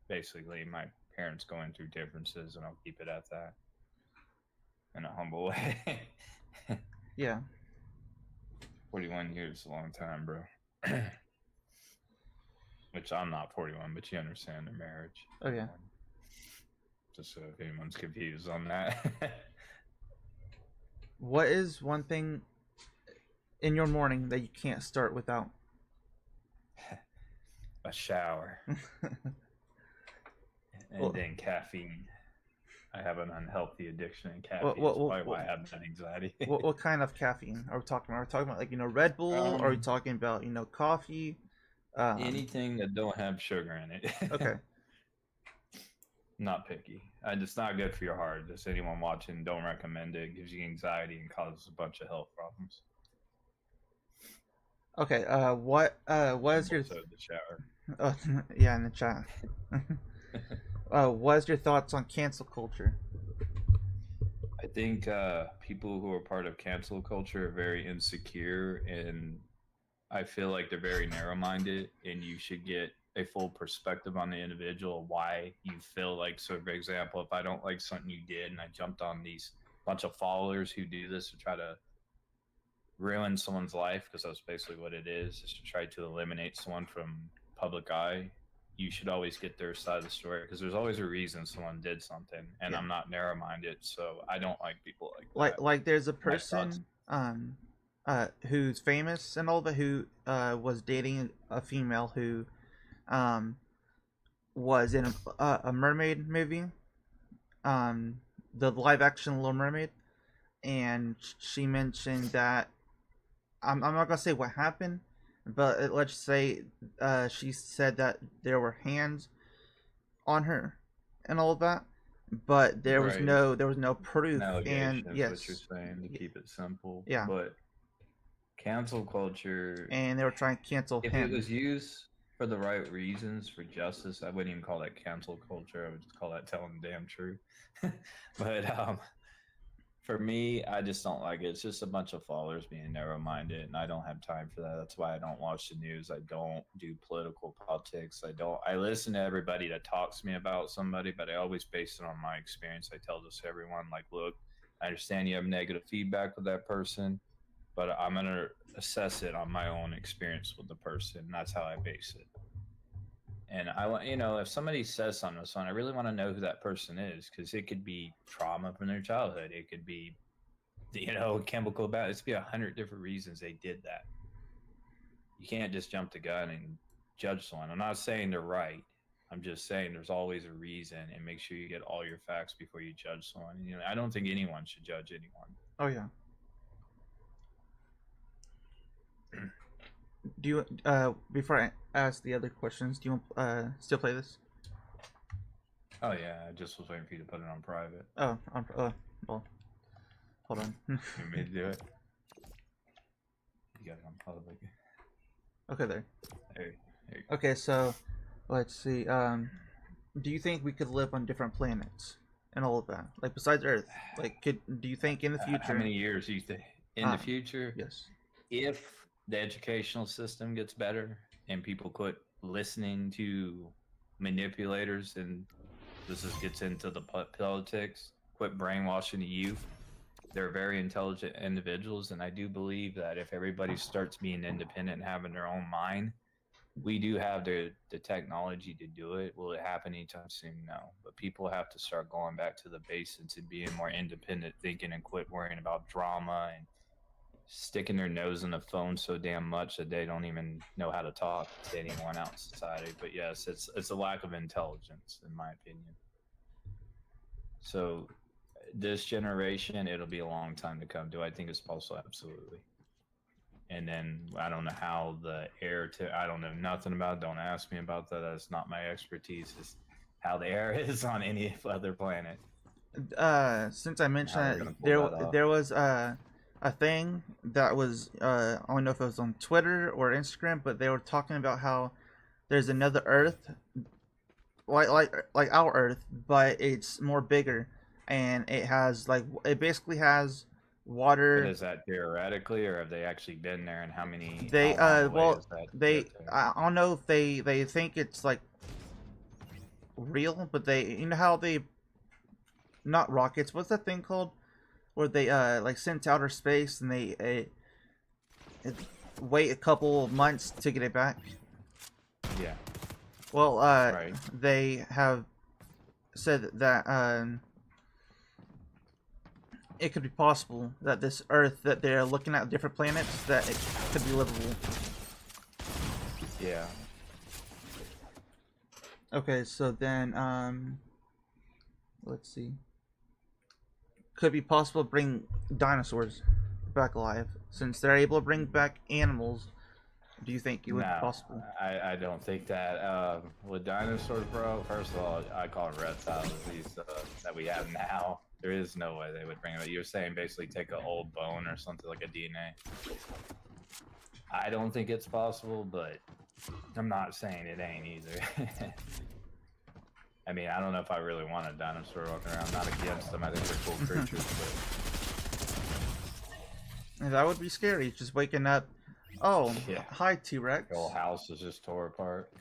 Basically, my parents going through differences, and I'll keep it at that in a humble way. yeah. 41 years is a long time, bro. Which I'm not 41, but you understand the marriage. Oh yeah. Just so if anyone's confused on that. What is one thing in your morning that you can't start without? A shower. And well, then caffeine. I have an unhealthy addiction in what, caffeine. what, That's what, probably why what, I have that anxiety. what kind of caffeine are we talking about? Are we talking about like Red Bull? Or are we um, talking about coffee? Um, Anything that don't have sugar in it. okay. Not picky. It's not good for your heart. Just anyone watching, don't recommend it. It gives you anxiety and causes a bunch of health problems. Okay. What is your So the shower. yeah, in the chat. What is your thoughts on cancel culture? I think people who are part of cancel culture are very insecure, and I feel like they're very narrow-minded, and you should get a full perspective on the individual, why you feel like. So, for example, if I don't like something you did, and I jumped on these bunch of followers who do this to try to ruin someone's life, because that's basically what it is to try to eliminate someone from public eye. You should always get their side of the story because there's always a reason someone did something, and Yeah. I'm not narrow-minded, so I don't like people like Like that. there's a My thoughts. person who's famous and all that who was dating a female who um was in a mermaid movie, um the live action Little Mermaid, and she mentioned that I'm not gonna say what happened, but let's say she said that there were hands on her and all of that, but Right. there was no An proof. And allegation is what you're yes, saying to keep it simple. yeah, But cancel culture, and they were trying to cancel if it him. was used for the right reasons for justice, I wouldn't even call that cancel culture. I would just call that telling the damn truth. But for me, I just don't like it. It's just a bunch of followers being narrow minded, and I don't have time for that. That's why I don't watch the news. I don't do political politics. I listen to everybody that talks to me about somebody, but I always base it on my experience. I tell this to everyone, like, look, I understand you have negative feedback with that person, but I'm going to assess it on my own experience with the person. And that's how I base it. And I want, if somebody says something to someone, I really want to know who that person is, because it could be trauma from their childhood. It could be, chemical bad. It's be 100 different reasons they did that. You can't just jump the gun and judge someone. I'm not saying they're right. I'm just saying there's always a reason, and make sure you get all your facts before you judge someone. I don't think anyone should judge anyone. Oh yeah. Do you before I ask the other questions, do you want still play this? Oh yeah, I just was waiting for you to put it on private. Oh, well, hold on. You want me to do it? You got it on public. Okay, there. There you go. Okay, so let's see. Do you think we could live on different planets and all of that, like besides Earth? Like, do you think in the future? How many years do you think in the future? Yes. If the educational system gets better and people quit listening to manipulators, and this gets into the politics, quit brainwashing the youth. They're very intelligent individuals, and I do believe that if everybody starts being independent and having their own mind, we do have the technology to do it. Will it happen anytime soon? No. But people have to start going back to the basics and being more independent thinking, and quit worrying about drama and sticking their nose in the phone so damn much that they don't even know how to talk to anyone out in society. But yes, it's a lack of intelligence, in my opinion. So this generation, it'll be a long time to come. Do I think it's possible? Absolutely. and then I don't know how the air to. I don't know nothing about it. Don't ask me about that. That's not my expertise. Is how the air is on any other planet. Since I mentioned How they're that, gonna pull that off. there was a thing that was I don't know if it was on Twitter or Instagram, but they were talking about how there's another Earth, like our Earth, but it's more bigger, and it has like it basically has But water. is that theoretically, or have they actually been there? And how many? They How long away well is that to they get there? I don't know if they think it's like real, but they you know how they not rockets. What's that thing called? Where they like sent to outer space and they wait a couple of months to get it back. Yeah. Well, Right. they have said that it could be possible that this Earth that they're looking at different planets that it could be livable. Yeah. Okay, so then let's see. Could be possible to bring dinosaurs back alive since they're able to bring back animals. Do you think it would be No, possible? I don't think that. With dinosaurs, bro, first of all, I call them reptiles, these that we have now. There is no way they would bring them. You're saying basically take an old bone or something like a DNA. I don't think it's possible, but I'm not saying it ain't either. I mean, I don't know if I really want a dinosaur walking around. I'm not against them. I think they're cool creatures, but And that would be scary. Just waking up. Oh, Yeah. hi T-Rex. the whole house is just tore apart.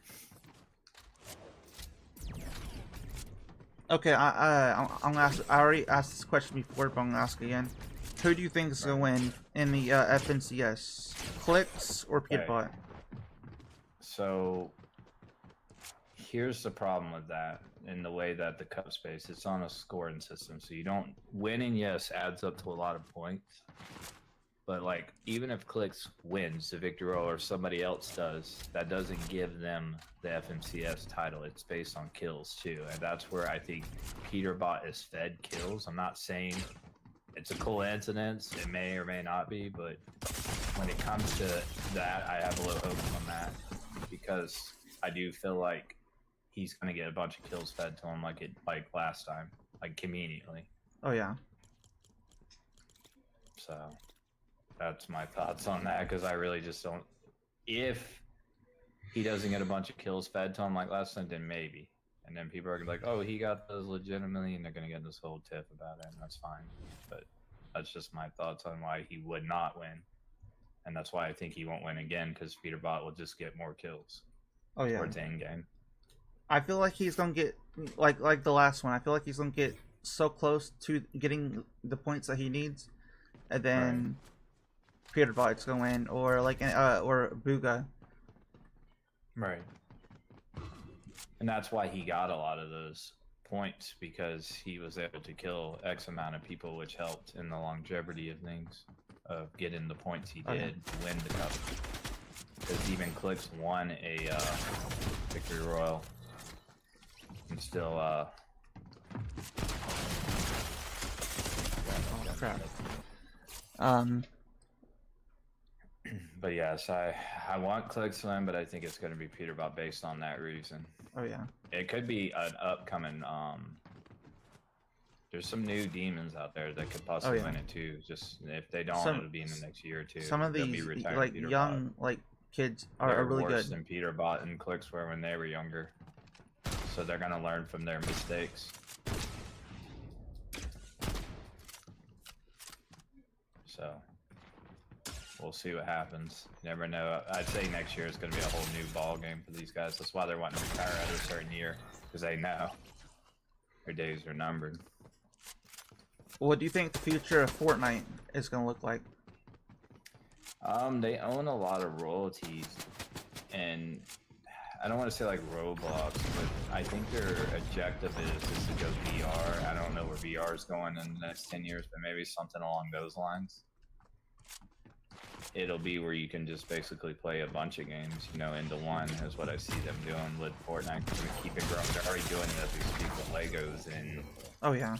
Okay, I'm gonna ask. I already asked this question before, but I'm gonna ask again. Who do you think is gonna win in the FNCS? Clicks or Okay. Peterbot? So here's the problem with that in the way that the cup space, it's on a scoring system. So you don't winning, yes, adds up to a lot of points. But like even if Clicks wins the victory roll or somebody else does, that doesn't give them the FMCS title. It's based on kills too. And that's where I think Peterbot is fed kills. I'm not saying it's a coincidence. It may or may not be, but when it comes to that, I have a little hope on that because I do feel like he's gonna get a bunch of kills fed to him like last time, like conveniently. Oh yeah. So that's my thoughts on that because I really just don't. If he doesn't get a bunch of kills fed to him like last time, then maybe. And then people are gonna be like, "Oh, he got those legitimately," and they're gonna get this whole tiff about it, and that's fine. But that's just my thoughts on why he would not win, and that's why I think he won't win again because Peterbot will just get more kills Oh yeah. towards the end game. I feel like he's gonna get like the last one. I feel like he's gonna get so close to getting the points that he needs, and then Peterbot's gonna win, or like or Booga. Right. And that's why he got a lot of those points because he was able to kill X amount of people, which helped in the longevity of things, of getting the points he did to win the cup. Because even Clicks won a victory royal and still Oh crap. But yes, I want Clicks to win, but I think it's going to be Peterbot based on that reason. Oh yeah. It could be an upcoming. There's some new demons out there that could possibly win it too. Just if they don't, it'll be in the next year or two. Some of They'll be these retiring like Peterbot. young like kids are They're really worse good. than Peterbot and Clicks were when they were younger. So they're gonna learn from their mistakes. So we'll see what happens. You never know. I'd say next year is going to be a whole new ball game for these guys. That's why they're wanting to retire at a certain year because they know their days are numbered. What do you think the future of Fortnite is gonna look like? They own a lot of royalties, and I don't want to say like Roblox, but I think their objective is just to go VR. I don't know where VR is going in the next 10 years, but maybe something along those lines. It'll be where you can just basically play a bunch of games, you know, into one is what I see them doing with Fortnite. Keep it growing. They're already doing it as we speak with Legos and Oh yeah.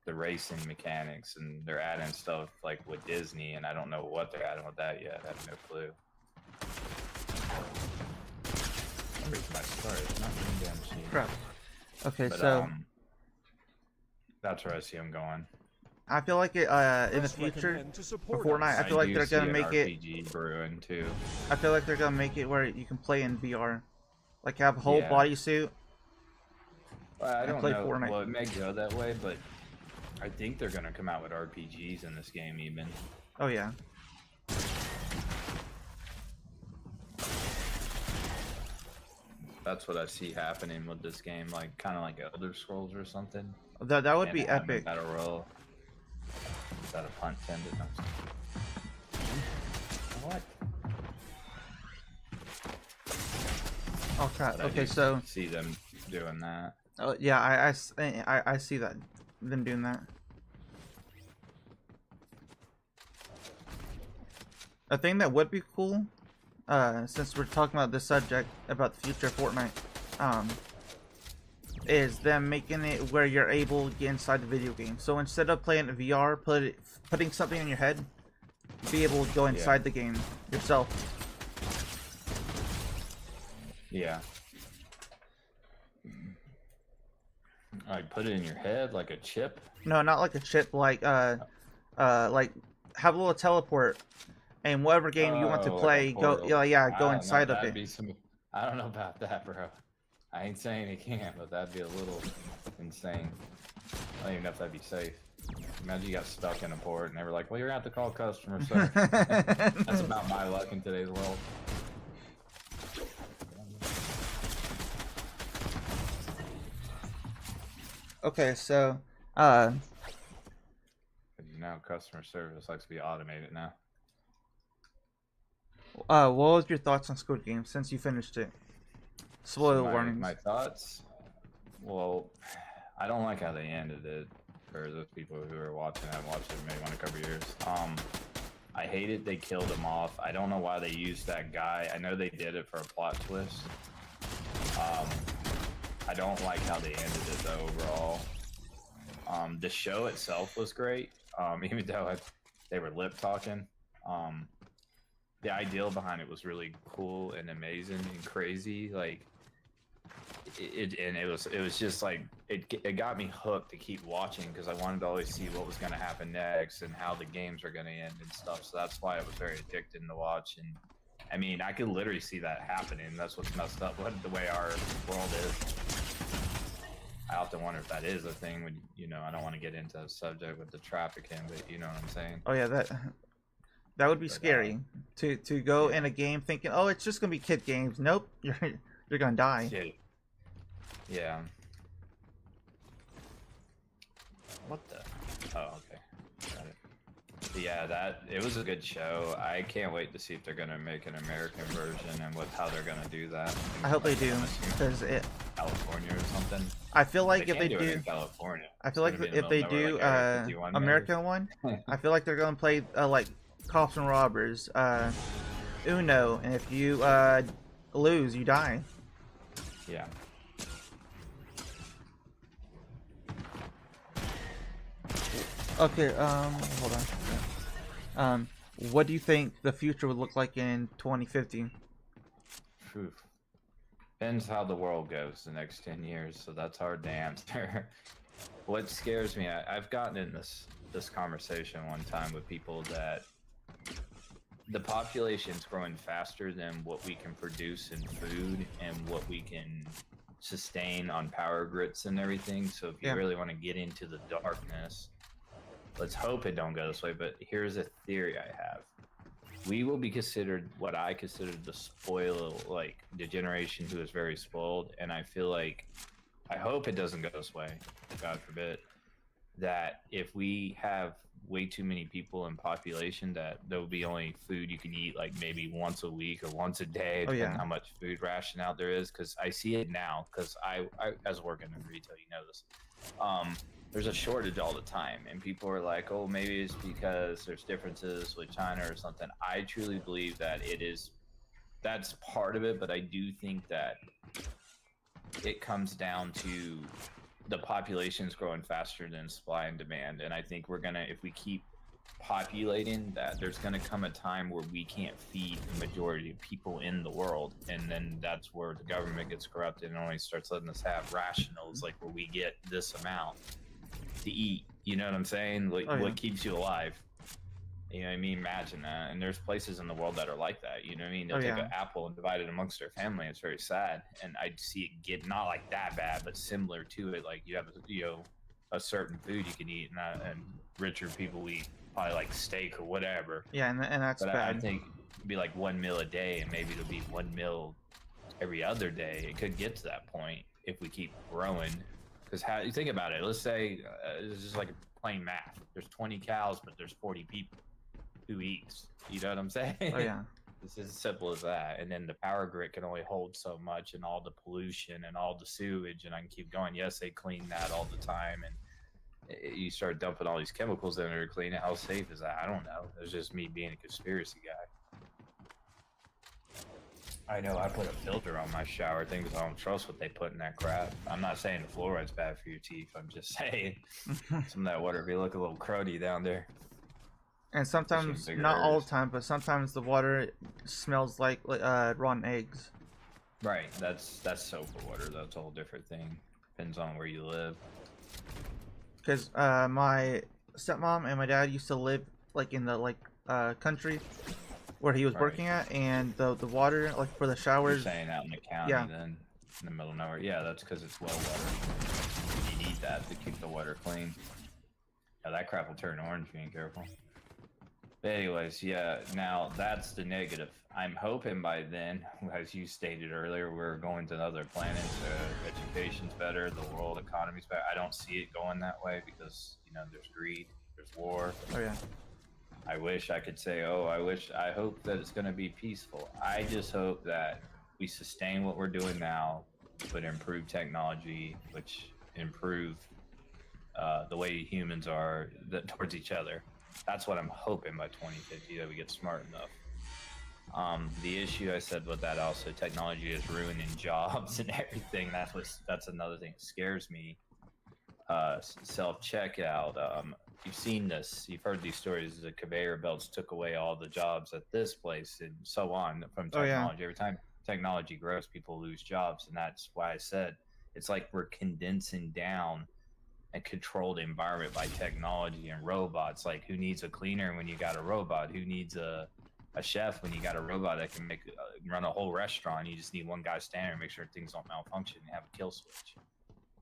the racing mechanics, and they're adding stuff like with Disney, and I don't know what they're adding with that yet. I have no clue. Where's my start? It's not doing damn machine. Crap. Okay, But, so that's where I see them going. I feel like it in the future for Fortnite, I feel like do they're see gonna an make it. RPG brewing too. I feel like they're gonna make it where you can play in VR, like have a whole Yeah. bodysuit. Well, I don't play know. Fortnite. Well, it may go that way, but I think they're gonna come out with RPGs in this game even. Oh yeah. That's what I see happening with this game, like kind of like Elder Scrolls or something. That would And be having a epic. Battle royale. Is that a punt tended? What? Oh crap. But I Okay, do so see them doing that. yeah, I see that them doing that. A thing that would be cool, since we're talking about this subject about the future of Fortnite, is them making it where you're able to get inside the video game. So instead of playing it VR, putting something on your head, be able to go inside the game yourself. Yeah. Like put it in your head like a chip. No, not like a chip. Like have a little teleport, and whatever game you want to Oh, like a play, go portal. go I don't know, inside of that'd it. be I don't know about that, bro. I ain't saying it can't, but that'd be a little insane. I don't even know if that'd be safe. Imagine you got stuck in a port and they were like, well, you're gonna have to call customer service. That's about my luck in today's world. Okay, so Now customer service likes to be automated now. what was your thoughts on Squid Game since you finished it? Spoiler my, warnings. My thoughts? Well, I don't like how they ended it. For those people who are watching, I haven't watched it maybe in a couple years. I hate it. They killed him off. I don't know why they used that guy. I know they did it for a plot twist. I don't like how they ended it though overall. The show itself was great. Even though they were lip talking. The ideal behind it was really cool and amazing and crazy. Like it was just like it got me hooked to keep watching because I wanted to always see what was going to happen next and how the games are going to end and stuff. So that's why it was very addicting to watch. And I mean, I could literally see that happening. That's what's messed up with the way our world is. I often wonder if that is a thing when, you know, I don't want to get into a subject with the trafficking, but you know what I'm saying? Oh yeah, that would be scary to go in a game thinking, oh, it's just gonna be kid games. Nope, you're gonna die. Yeah. What the? Oh, okay. Got it. But yeah, it was a good show. I can't wait to see if they're gonna make an American version and how they're gonna do that. I hope they do because California or something. I feel like if can't they it do, in California. I feel like It's gonna be if in they the middle do of nowhere, like Area 51 maybe. American one, I feel like they're gonna play like cops and robbers, Uno, and if you lose, you die. Yeah. Okay, hold on. What do you think the future would look like in 2050? Phew. Depends how the world goes the next 10 years, so that's hard to answer. What scares me, I've gotten in this conversation one time with people that the population's growing faster than what we can produce in food and what we can sustain on power grids and everything. So if you really want to get into the darkness, let's hope it don't go this way, but here's a theory I have. We will be considered what I consider the the generation who is very spoiled, and I feel like, I hope it doesn't go this way, God forbid, that if we have way too many people in population, that there will be only food you can eat like maybe once a week or once a day, depending on how much food ration out there is, because I see it now, because I as working in retail, you know this. There's a shortage all the time, and people are like, oh, maybe it's because there's differences with China or something. I truly believe that that's part of it, but I do think that it comes down to the population's growing faster than supply and demand, and I think we're gonna, if we keep populating that, there's gonna come a time where we can't feed the majority of people in the world, and then that's where the government gets corrupted and only starts letting us have rationals, like where we get this amount to eat. You know what I'm saying? Like, Oh, yeah. what keeps you alive? You know what I mean? Imagine that. And there's places in the world that are like that. You know what I mean? They'll Oh, take yeah. an apple and divide it amongst their family. It's very sad. And I see it get not like that bad, but similar to it. Like you have, a certain food you can eat, and richer people eat probably like steak or whatever. Yeah, and that's But I bad. think it'd be like one meal a day, and maybe it'll be one meal every other day. It could get to that point if we keep growing. Because how you think about it? Let's say it's just like plain math. There's 20 cows, but there's 40 people. Who eats? You know what I'm saying? Oh, yeah. It's as simple as that. And then the power grid can only hold so much, and all the pollution and all the sewage, and I can keep going. Yes, they clean that all the time, and you start dumping all these chemicals in there to clean it. How safe is that? I don't know. It's just me being a conspiracy guy. I know I put a filter on my shower thing because I don't trust what they put in that crap. I'm not saying the fluoride's bad for your teeth. I'm just saying some of that water be look a little cruddy down there. And sometimes, not all the time, but sometimes the water smells like rotten eggs. Right, that's soap water. That's a whole different thing. Depends on where you live. Because my stepmom and my dad used to live like in the country where he was working at, and the water like for the showers. You're saying out in the county, then in the middle of nowhere. Yeah, that's because it's well water. You need that to keep the water clean. Yeah, that crap will turn orange if you ain't careful. But anyways, yeah, now that's the negative. I'm hoping by then, as you stated earlier, we're going to other planets. Education's better, the world economy's better. I don't see it going that way because, there's greed, there's war. Oh, yeah. I wish I could say, I hope that it's going to be peaceful. I just hope that we sustain what we're doing now, but improve technology, which improve the way humans are towards each other. That's what I'm hoping by 2050, that we get smart enough. The issue I said with that also, technology is ruining jobs and everything. That's another thing that scares me. Self-checkout. You've seen this. You've heard these stories. The conveyor belts took away all the jobs at this place and so on from technology. Every time technology grows, people lose jobs. And that's why I said it's like we're condensing down a controlled environment by technology and robots. Like, who needs a cleaner when you got a robot? Who needs a chef when you got a robot that can run a whole restaurant? You just need one guy standing there and make sure things don't malfunction and have a kill switch.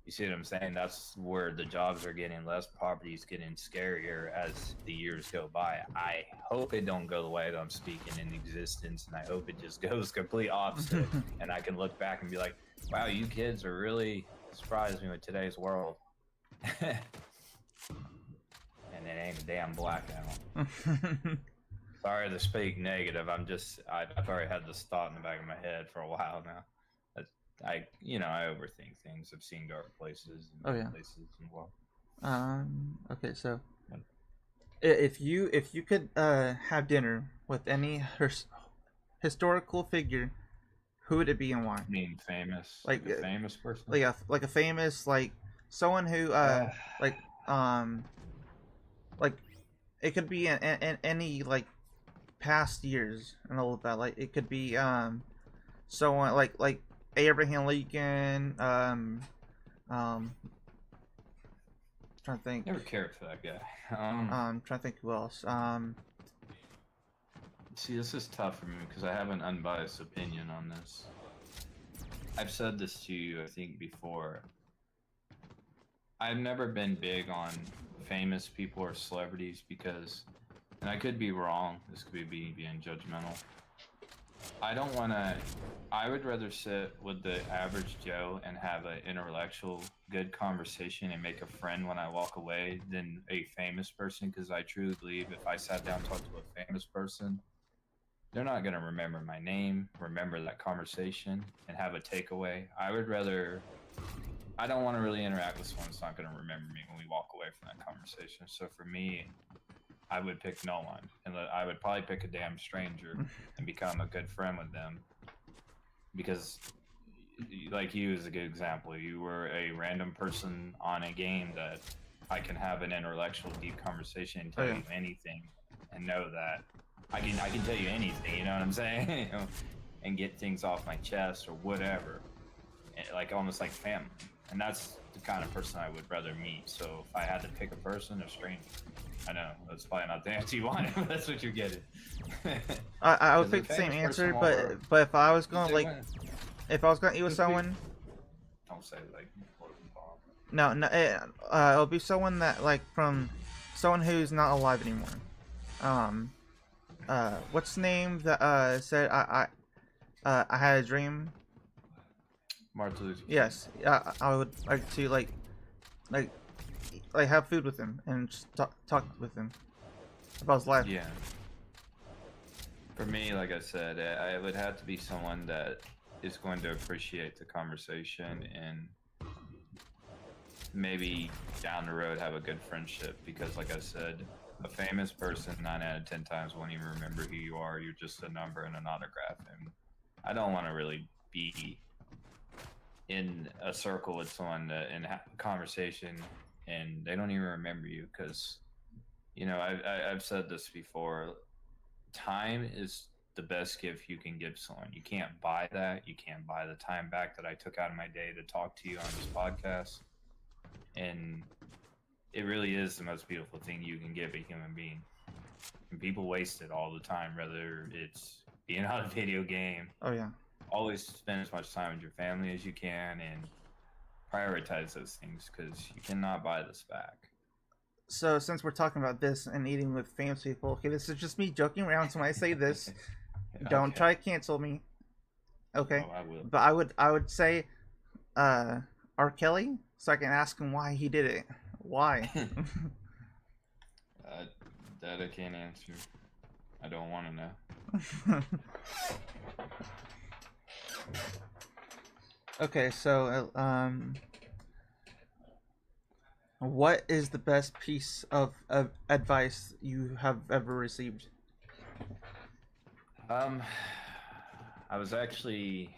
You see what I'm saying? That's where the jobs are getting less, poverty's getting scarier as the years go by. I hope it don't go the way that I'm speaking in existence, and I hope it just goes complete opposite. And I can look back and be like, wow, you kids are really surprised me with today's world. And it ain't a damn blackout. Sorry to speak negative. I've already had this thought in the back of my head for a while now. I overthink things. I've seen dark places and places in the world. Okay, so if you could have dinner with any historical figure, who would it be and why? You mean famous? Like a famous person? Like a famous, like someone who like it could be in any like past years and all of that. Like it could be someone like Abraham Lincoln. Trying to think. Never cared for that guy. Trying to think who else. See, this is tough for me because I have an unbiased opinion on this. I've said this to you, I think, before. I've never been big on famous people or celebrities because, and I could be wrong, this could be being judgmental. I would rather sit with the average Joe and have an intellectual, good conversation and make a friend when I walk away than a famous person, because I truly believe if I sat down and talked to a famous person, they're not going to remember my name, remember that conversation, and have a takeaway. I don't want to really interact with someone that's not going to remember me when we walk away from that conversation. So for me, I would pick no one, and I would probably pick a damn stranger and become a good friend with them. Because like you is a good example. You were a random person on a game that I can have an intellectual, deep conversation and tell yeah. you anything, and know that I can tell you anything. You know what I'm saying? You know, and get things off my chest or whatever, like almost like family. And that's the kind of person I would rather meet. So if I had to pick a person, a stranger. I know that's probably not the answer you wanted, but that's what you're getting. I would 'Cause a pick the same famous answer, person won't but if I was You going say like when? if I was going to eat with Just pick- someone, Don't say like Logan Paul. no, it'll be someone that like from someone who's not alive anymore. Um, what's the name that said I had a dream? Martin Luther King. Yes, I would like to like have food with him and just talk with him about his life. Yeah. For me, like I said, I would have to be someone that is going to appreciate the conversation and maybe down the road have a good friendship. Because, like I said, a famous person 9 out of 10 times won't even remember who you are. You're just a number and an autograph. And I don't want to really be in a circle with someone and have a conversation and they don't even remember you. Because, you know, I've said this before. Time is the best gift you can give someone. You can't buy that. You can't buy the time back that I took out of my day to talk to you on this podcast. And it really is the most beautiful thing you can give a human being. And people waste it all the time, whether it's being on a video game. Oh yeah. Always spend as much time with your family as you can and prioritize those things because you cannot buy this back. So since we're talking about this and eating with famous people, okay, this is just me joking around. So when I say this, don't try to cancel me. Okay. Oh, I will. But I would say R. Kelly, so I can ask him why he did it. Why? That I can't answer. I don't want to know. Okay, so what is the best piece of advice you have ever received? I was actually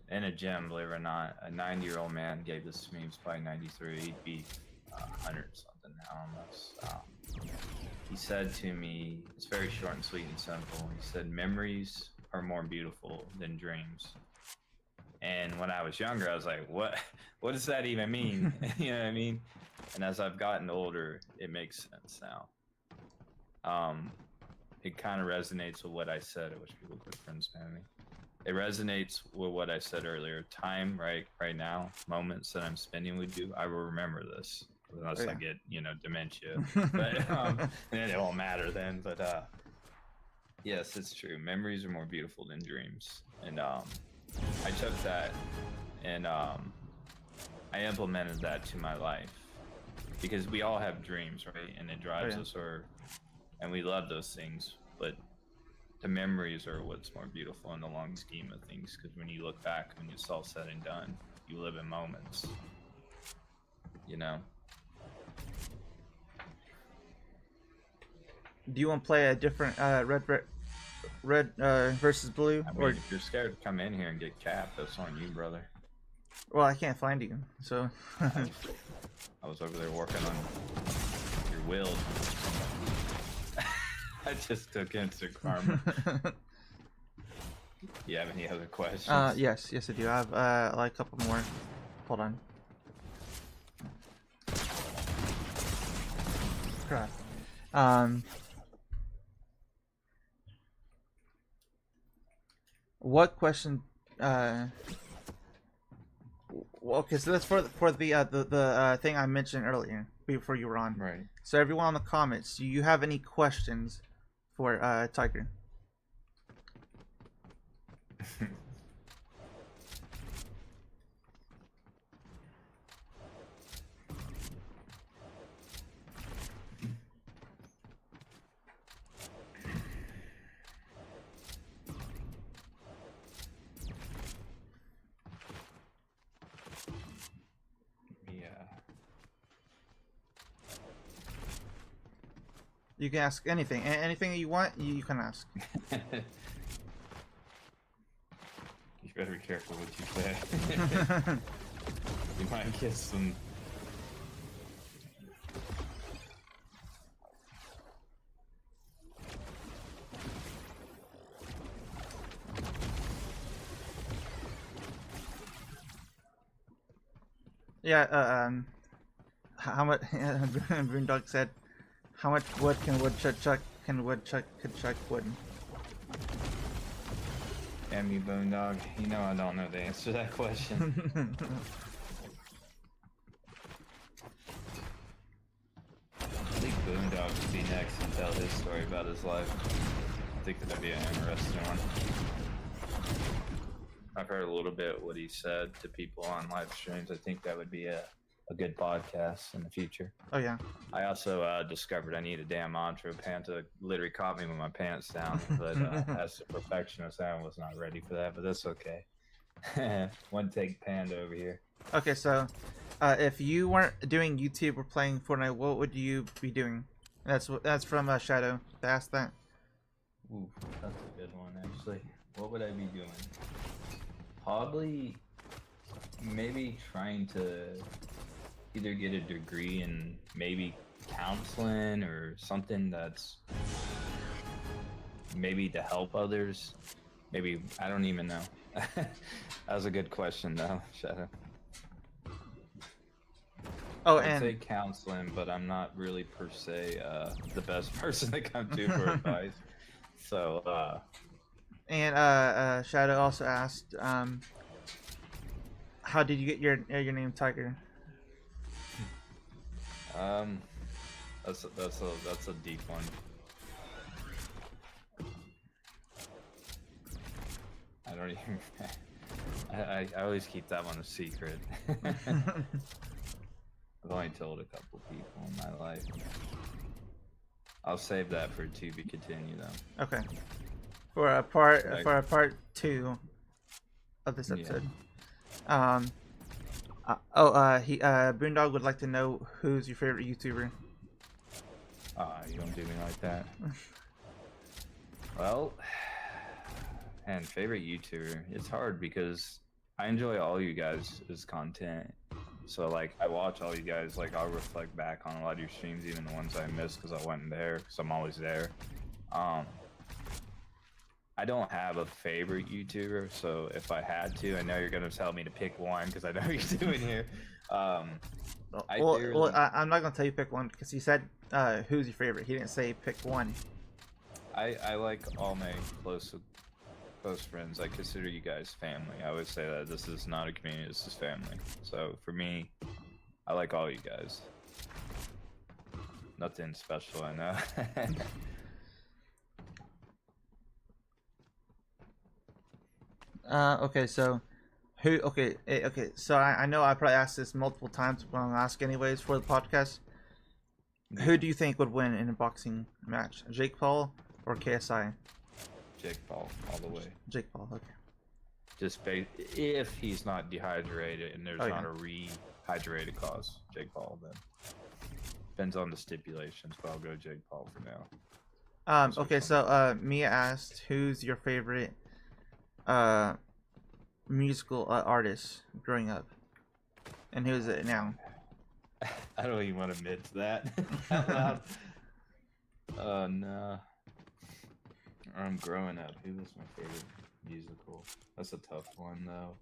in a gym, believe it or not. A 90-year-old man gave this to me. He was probably 93. He'd be 100 something now almost. He said to me, it's very short and sweet and simple. He said, memories are more beautiful than dreams. And when I was younger, I was like, what does that even mean? You know what I mean? And as I've gotten older, it makes sense now. It kind of resonates with what I said. I wish people could friends me. It resonates with what I said earlier. Time, right now, moments that I'm spending with you, I will remember this. Unless I get, dementia. But then it won't matter then. But yes, it's true. Memories are more beautiful than dreams. And I took that and I implemented that to my life. Because we all have dreams, right? And it drives us, and we love those things. But the memories are what's more beautiful in the long scheme of things. Because when you look back, when it's all said and done, you live in moments. You know? Do you want to play a different red versus blue? I mean, or if you're scared to come in here and get capped, that's on you, brother. Well, I can't find you, so. I was over there working on your will. I just took instant karma. You have any other questions? Yes, I do. I have like a couple more. Hold on. Crap. What question? Okay, so that's for the thing I mentioned earlier before you were on. Right. So everyone in the comments, do you have any questions for Tiger? You can ask anything. Anything you want, you can ask. You better be careful what you say. You might get some. Yeah. How much? Boondog said, "How much wood can woodchuck chuck? Can woodchuck could chuck wood?" Damn you, Boondog. You know I don't know the answer to that question. I think Boondog should be next and tell his story about his life. I think that'd be an interesting one. I've heard a little bit what he said to people on live streams. I think that would be a good podcast in the future. Oh yeah. I also discovered I need a damn Entro. Panta literally caught me with my pants down, but as a perfectionist, I was not ready for that, but that's okay. One take Panda over here. Okay, so if you weren't doing YouTube or playing Fortnite, what would you be doing? That's from Shadow. They asked that. Ooh, that's a good one, actually. What would I be doing? Probably, maybe trying to either get a degree in maybe counseling or something that's maybe to help others. Maybe, I don't even know. That was a good question, though, Shadow. Oh, I'd and say counseling, but I'm not really per se the best person to come to for advice. So, and Shadow also asked, how did you get your name Tiger? That's a deep one. I don't even. I always keep that one a secret. I've only told a couple people in my life. I'll save that for to be continued though. Okay. For a part 2 of this episode. Yeah. Boondog would like to know who's your favorite YouTuber. You don't do me like that. Well, and favorite YouTuber, it's hard because I enjoy all you guys' content. So like I watch all you guys, like I'll reflect back on a lot of your streams, even the ones I missed because I wasn't there, because I'm always there. I don't have a favorite YouTuber, so if I had to, I know you're gonna tell me to pick one because I know you're doing here. I'm not gonna tell you pick one because he said who's your favorite. He didn't say pick one. I like all my close friends. I consider you guys family. I always say that this is not a community, this is family. So for me, I like all you guys. Nothing special, I know. Okay, so who? Okay, okay. So I know I probably asked this multiple times, but I'll ask anyways for the podcast. Who do you think would win in a boxing match, Jake Paul or KSI? Jake Paul, all the way. Jake Paul, okay. Just if he's not dehydrated and there's not a rehydrated cause, Jake Paul then. Depends on the stipulations, but I'll go Jake Paul for now. Okay, so Mia asked, who's your favorite musical artist growing up, and who's it now? I don't even want to admit to that out loud. Oh no. I'm growing up. Who was my favorite musical? That's a tough one though.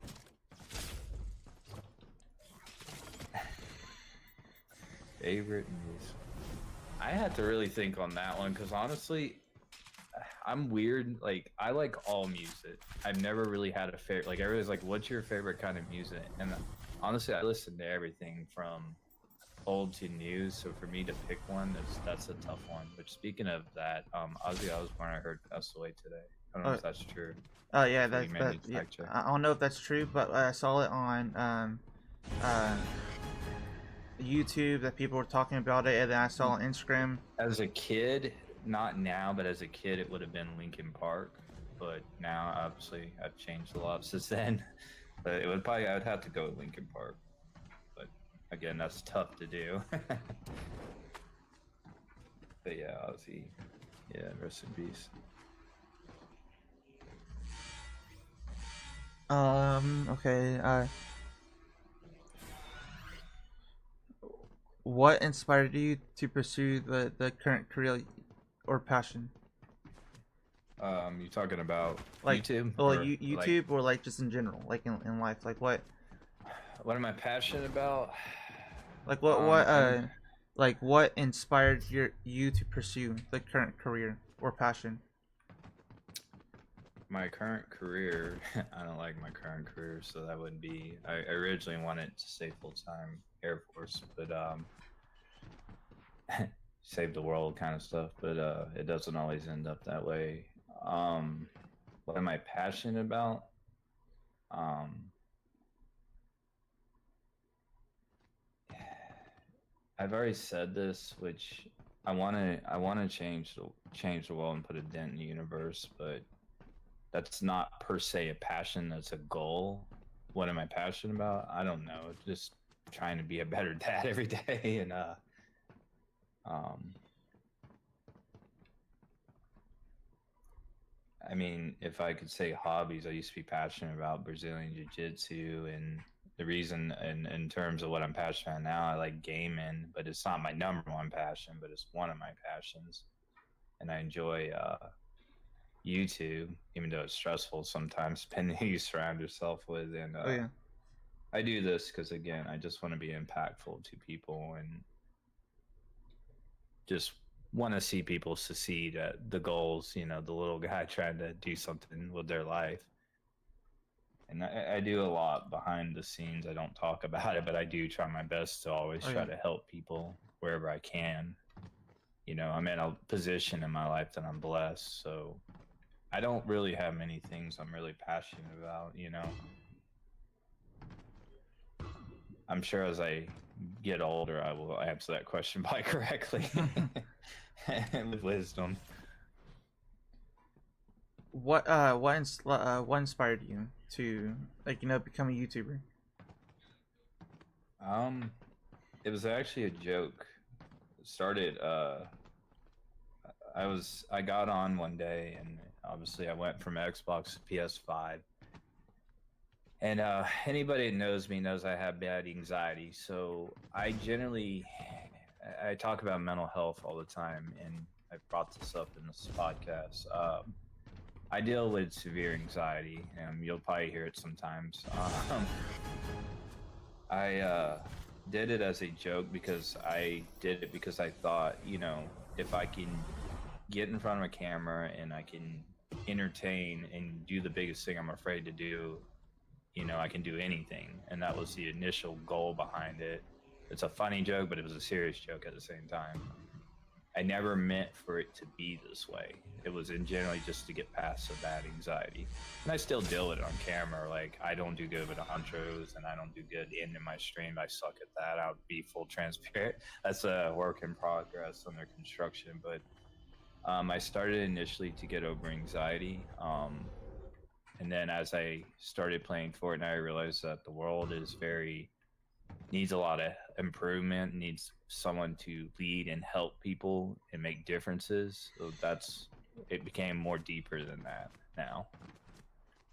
Favorite music. I had to really think on that one because honestly, I'm weird. Like I like all music. I've never really had a favorite. Like everybody's like, "What's your favorite kind of music?" And honestly, I listen to everything from old to new. So for me to pick one, that's a tough one. Which speaking of that, Ozzy Osbourne I heard passed away today. I don't know if that's true. Yeah, yeah. I don't know if that's true, but I saw it on YouTube that people were talking about it, and then I saw on Instagram. As a kid, not now, but as a kid, it would have been Linkin Park. But now, obviously, I've changed a lot since then. But it would I would have to go with Linkin Park. But again, that's tough to do. But yeah, Ozzy, yeah, rest in peace. Okay. What inspired you to pursue the current career or passion? You talking about Like, YouTube well, or like YouTube or like just in general, like in life, like what am I passionate about? like I'm like what inspired you to pursue the current career or passion? my current career. I don't like my current career, so that would be. I originally wanted to stay full time Air Force, but save the world kind of stuff. But it doesn't always end up that way. Um, what am I passionate about? Um, I've already said this, which I want to change the world and put a dent in the universe, but that's not per se a passion. That's a goal. What am I passionate about? I don't know. Just trying to be a better dad every day, and um, I mean, if I could say hobbies, I used to be passionate about Brazilian Jiu Jitsu, and the reason, in terms of what I'm passionate about now, I like gaming, but it's not my number one passion, but it's one of my passions, and I enjoy YouTube, even though it's stressful sometimes, depending who you surround yourself with. And Oh yeah. I do this because, again, I just want to be impactful to people and just want to see people succeed at the goals. The little guy trying to do something with their life. And I do a lot behind the scenes. I don't talk about it, but I do try my best to always Oh try yeah. to help people wherever I can. I'm in a position in my life that I'm blessed. So I don't really have many things I'm really passionate about. I'm sure as I get older, I will answer that question by correctly and with wisdom. What inspired you to become a YouTuber? Um, it was actually a joke. It started. I got on one day, and obviously I went from Xbox to PS5. And anybody that knows me knows I have bad anxiety. So I talk about mental health all the time, and I brought this up in this podcast. I deal with severe anxiety, and you'll probably hear it sometimes. I did it as a joke because I thought, if I can get in front of a camera and I can entertain and do the biggest thing I'm afraid to do, I can do anything. And that was the initial goal behind it. It's a funny joke, but it was a serious joke at the same time. I never meant for it to be this way. It was in generally just to get past the bad anxiety. And I still deal with it on camera. Like, I don't do good with intros, and I don't do good in my stream. I suck at that. I'll be full transparent. That's a work in progress under construction. But I started initially to get over anxiety. And then as I started playing Fortnite, I realized that the world needs a lot of improvement, needs someone to lead and help people and make differences. So it became more deeper than that now.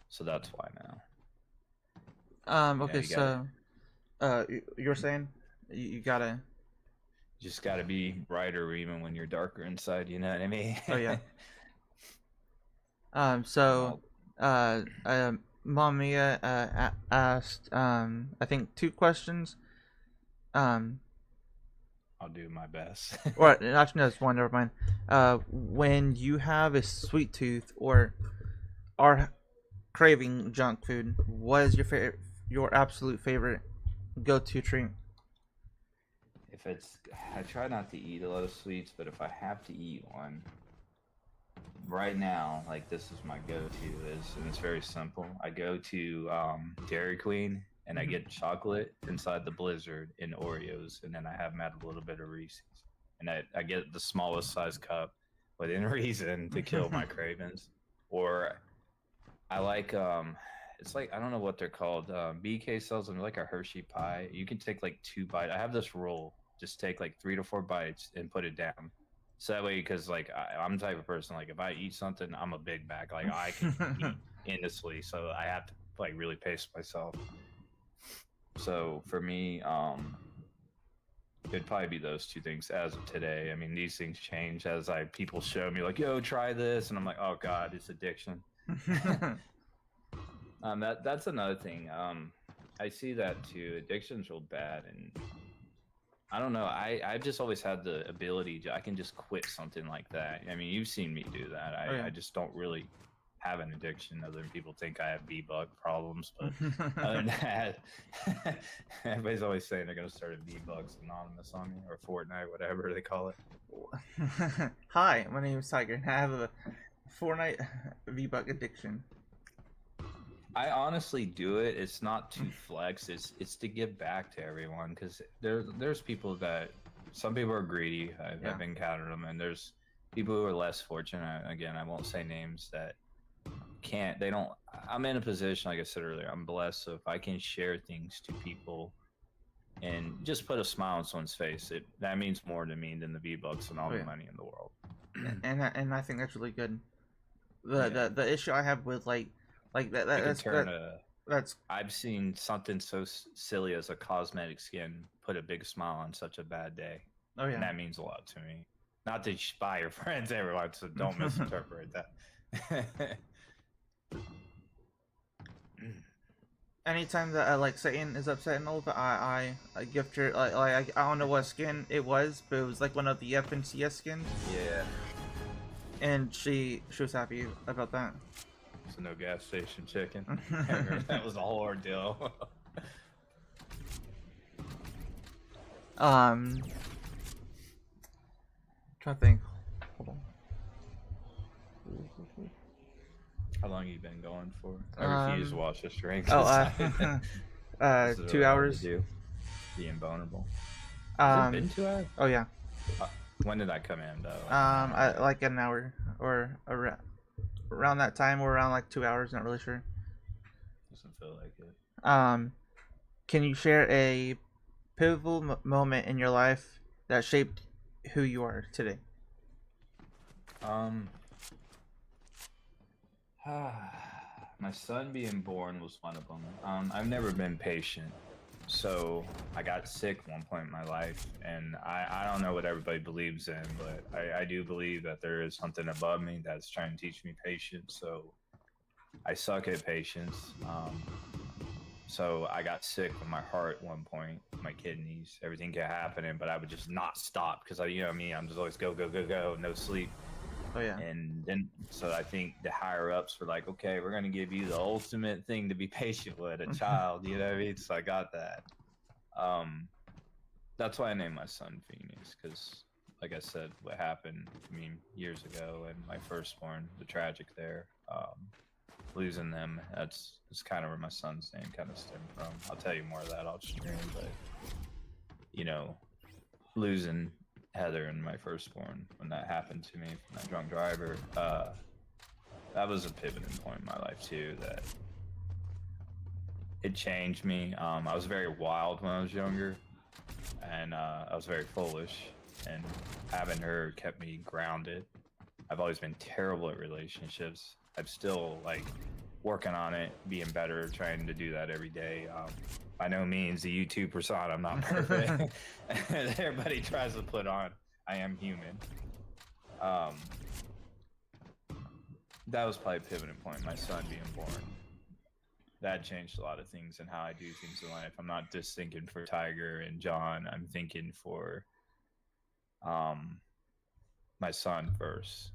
So that's why now. Okay, You gotta so you're saying you gotta. just gotta be brighter even when you're darker inside, you know what I mean? Oh yeah. So I'll, Mom Mia asked I think two questions. Um, I'll do my best. or actually no, it's one. Never mind. When you have a sweet tooth or are craving junk food, what is your absolute favorite go-to treat? If I try not to eat a lot of sweets, but if I have to eat one, right now, like this is my go-to and it's very simple. I go to Dairy Queen and I get chocolate inside the Blizzard and Oreos, and then I have them add a little bit of Reese's, and I get the smallest size cup within reason to kill my cravings. Or I like it's like I don't know what they're called. BK sells them like a Hershey pie. You can take like 2 bites. I have this rule: just take like 3 to 4 bites and put it down. So that way, because like I'm the type of person, like if I eat something, I'm a big bag. Like I can eat endlessly, so I have to like really pace myself. So for me, it'd probably be those two things as of today. I mean, these things change as people show me like, yo, try this, and I'm like, oh god, it's addiction. That's another thing. I see that too. Addiction's real bad, and I don't know. I've just always had the ability I can just quit something like that. I mean, you've seen me do that. I just don't really have an addiction. Other than people think I have V-Buck problems, but other than that, everybody's always saying they're gonna start a V-Bucks Anonymous on me or Fortnite, whatever they call it. Hi, my name is Tiger, and I have a Fortnite V-Buck addiction. I honestly do it. It's not to flex. It's to give back to everyone, because there's people that some people are greedy. I've encountered them, and there's people who are less fortunate. Again, I won't say names that can't. They don't. I'm in a position, like I said earlier. I'm blessed, so if I can share things to people and just put a smile on someone's face, that means more to me than the V-Bucks and all the money in the world. and I think that's really good. The issue I have with that's I've seen something so silly as a cosmetic skin put a big smile on such a bad day. Oh yeah, and that means a lot to me. Not to spy your friends, everyone, so don't misinterpret that. Anytime that like Satan is upset and all, but I gift her I don't know what skin it was, but it was like one of the FNCS skins. Yeah. And she was happy about that. So no gas station chicken. That was a whole ordeal. Trying to think. Hold on. How long have you been going for? I refuse to watch the stream. 2 hours. Being vulnerable. Has it been 2 hours? Oh yeah. When did I come in though? Like an hour or around that time, or around like 2 hours. Not really sure. Doesn't feel like it. Can you share a pivotal moment in your life that shaped who you are today? My son being born was one of them. I've never been patient, so I got sick one point in my life, and I don't know what everybody believes in, but I do believe that there is something above me that's trying to teach me patience. So I suck at patience. So I got sick with my heart at one point, my kidneys, everything kept happening, but I would just not stop because you know me, I'm just always go, no sleep. Oh yeah. And then, so I think the higher ups were like, okay, we're going to give you the ultimate thing to be patient with, a child, you know what I mean? So I got that. That's why I named my son Phoenix, because like I said, what happened to me years ago and my firstborn, the tragic there, losing them, that's kind of where my son's name kind of stemmed from. I'll tell you more of that off stream, but you know, losing Heather and my firstborn, when that happened to me from that drunk driver, that was a pivoting point in my life too, that it changed me. I was very wild when I was younger, and I was very foolish, and having her kept me grounded. I've always been terrible at relationships. I'm still like working on it, being better, trying to do that every day. By no means the YouTube persona, I'm not perfect. Everybody tries to put on, I am human. That was probably a pivoting point, my son being born. That changed a lot of things and how I do things in life. I'm not just thinking for Tiger and John, I'm thinking for my son first.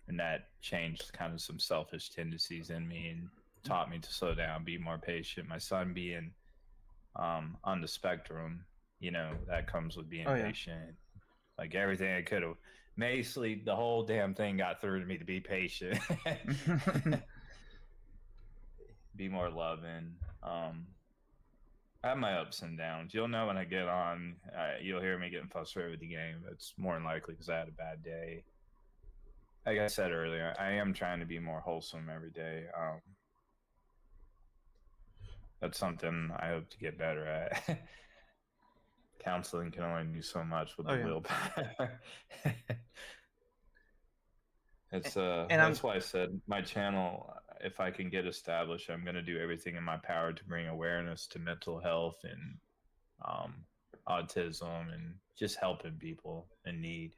And that changed kind of some selfish tendencies in me and taught me to slow down, be more patient. My son being on the spectrum, you know, that comes with being patient. Like everything I could have made sleep, the whole damn thing got through to me to be patient. Be more loving. I have my ups and downs. You'll know when I get on, you'll hear me getting frustrated with the game. That's more than likely because I had a bad day. Like I said earlier, I am trying to be more wholesome every day. That's something I hope to get better at. Counseling can only do so much with the willpower. It's that's why I said my channel, if I can get established, I'm going to do everything in my power to bring awareness to mental health and um, autism and just helping people in need.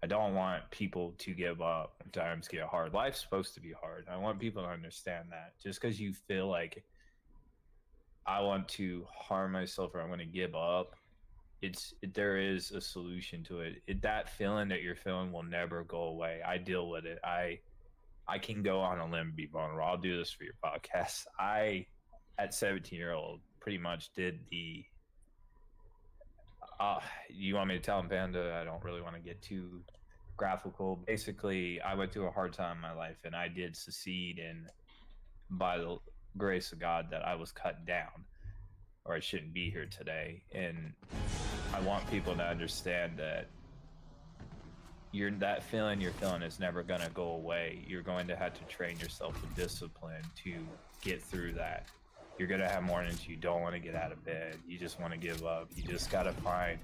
I don't want people to give up when times get hard. Life's supposed to be hard. I want people to understand that. Just because you feel like I want to harm myself or I'm going to give up, there is a solution to it. That feeling that you're feeling will never go away. I deal with it. I can go on a limb and be vulnerable. I'll do this for your podcast. I, at 17-year-old, pretty much did the. You want me to tell him, Panda? I don't really want to get too graphical. Basically, I went through a hard time in my life, and I did succeed. And by the grace of God, that I was cut down, or I shouldn't be here today. And I want people to understand that that feeling you're feeling is never going to go away. You're going to have to train yourself with discipline to get through that. You're going to have mornings you don't want to get out of bed. You just want to give up. You just got to find.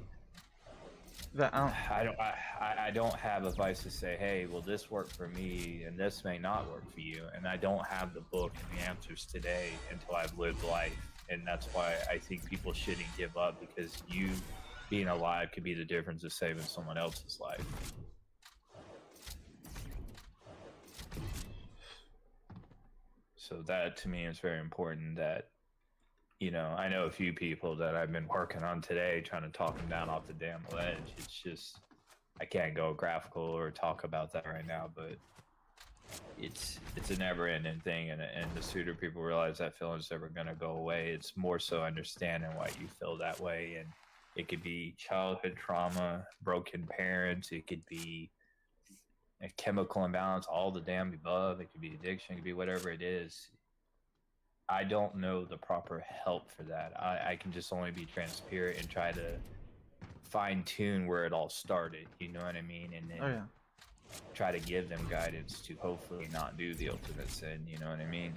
I don't have advice to say, hey, well, this worked for me and this may not work for you. And I don't have the book and the answers today until I've lived life. And that's why I think people shouldn't give up, because you being alive could be the difference of saving someone else's life. So that to me is very important. That, I know a few people that I've been working on today, trying to talk them down off the damn ledge. It's just, I can't go graphical or talk about that right now, but it's a never-ending thing, and the sooner people realize that feeling's never going to go away, it's more so understanding why you feel that way. And it could be childhood trauma, broken parents, it could be a chemical imbalance, all the damn above. It could be addiction, it could be whatever it is. I don't know the proper help for that. I can just only be transparent and try to fine-tune where it all started, you know what I mean? And then try to give them guidance to hopefully not do the ultimate sin, you know what I mean?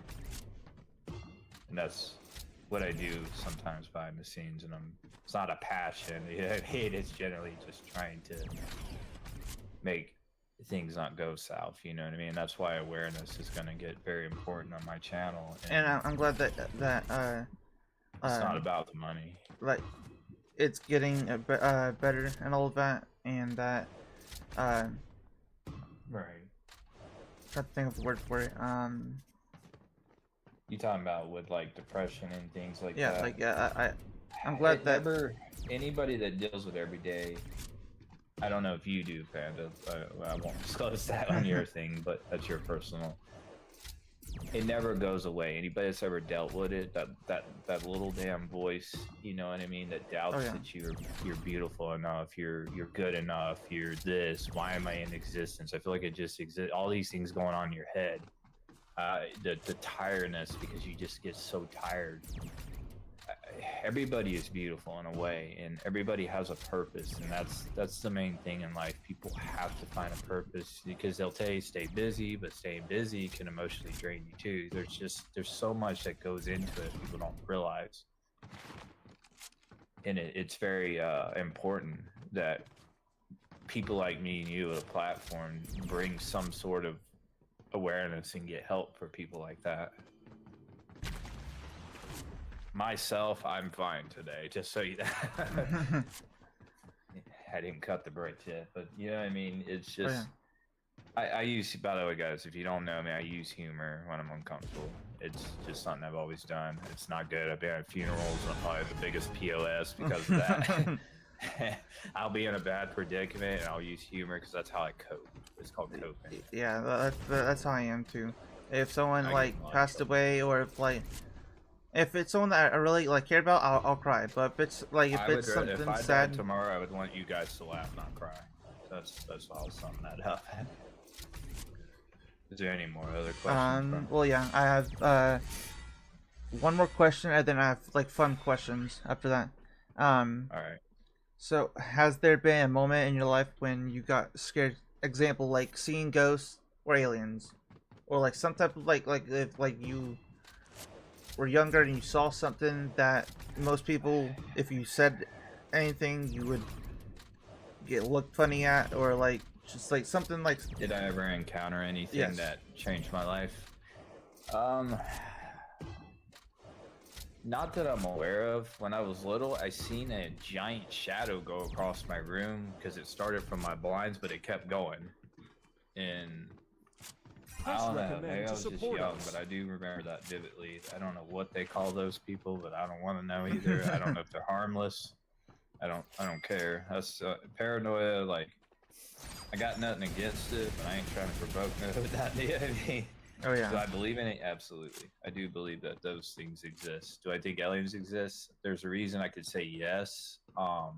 And that's what I do sometimes behind the scenes, and it's not a passion, it's generally just trying to make things not go south, you know what I mean? That's why awareness is going to get very important on my channel. And I'm glad that it's not about the money. Like, it's getting better and all of that, and that right. Trying to think of the word for it. You talking about with like depression and things like yeah, that? like I'm glad that anybody that deals with everyday. I don't know if you do, Panda. I won't disclose that on your thing, but that's your personal. It never goes away. Anybody that's ever dealt with it, that little damn voice, you know what I mean, that doubts that you're beautiful enough, you're good enough, you're this. Why am I in existence? I feel like it just exists. All these things going on in your head. The tiredness, because you just get so tired. Everybody is beautiful in a way, and everybody has a purpose, and that's the main thing in life. People have to find a purpose, because they'll tell you stay busy, but staying busy can emotionally drain you too. There's so much that goes into it people don't realize, and it's very important that people like me and you with a platform bring some sort of awareness and get help for people like that. Myself, I'm fine today, just so you know. I didn't cut the brakes yet, but you know what I mean? It's just, I use, by the way, guys, if you don't know me, I use humor when I'm uncomfortable. It's just something I've always done. It's not good. I've been at funerals. I'm probably the biggest POS because of that. I'll be in a bad predicament, and I'll use humor because that's how I cope. It's called coping. Yeah, that's how I am too. If someone passed away, or if it's someone that I really care about, I'll cry. But if it's something if I sad died tomorrow, I would want you guys to laugh, not cry. That's how I'll sum that up. Is there any more other questions? Well, yeah, I have one more question, and then I have fun questions after that. All right. So, has there been a moment in your life when you got scared? Example, like seeing ghosts or aliens, or some type of if you were younger and you saw something that most people, if you said anything, you would get looked funny at, or just something like. Did I ever encounter anything that changed my life? Um, Not that I'm aware of. When I was little, I seen a giant shadow go across my room because it started from my blinds, but it kept going. And I don't know, maybe I was just young, but I do remember that vividly. I don't know what they call those people, but I don't want to know either. I don't know if they're harmless. I don't care. That's paranoia. Like, I got nothing against it, but I ain't trying to provoke no that. You know what I mean? Oh Do I yeah. believe in it? Absolutely. I do believe that those things exist. Do I think aliens exist? There's a reason I could say yes. I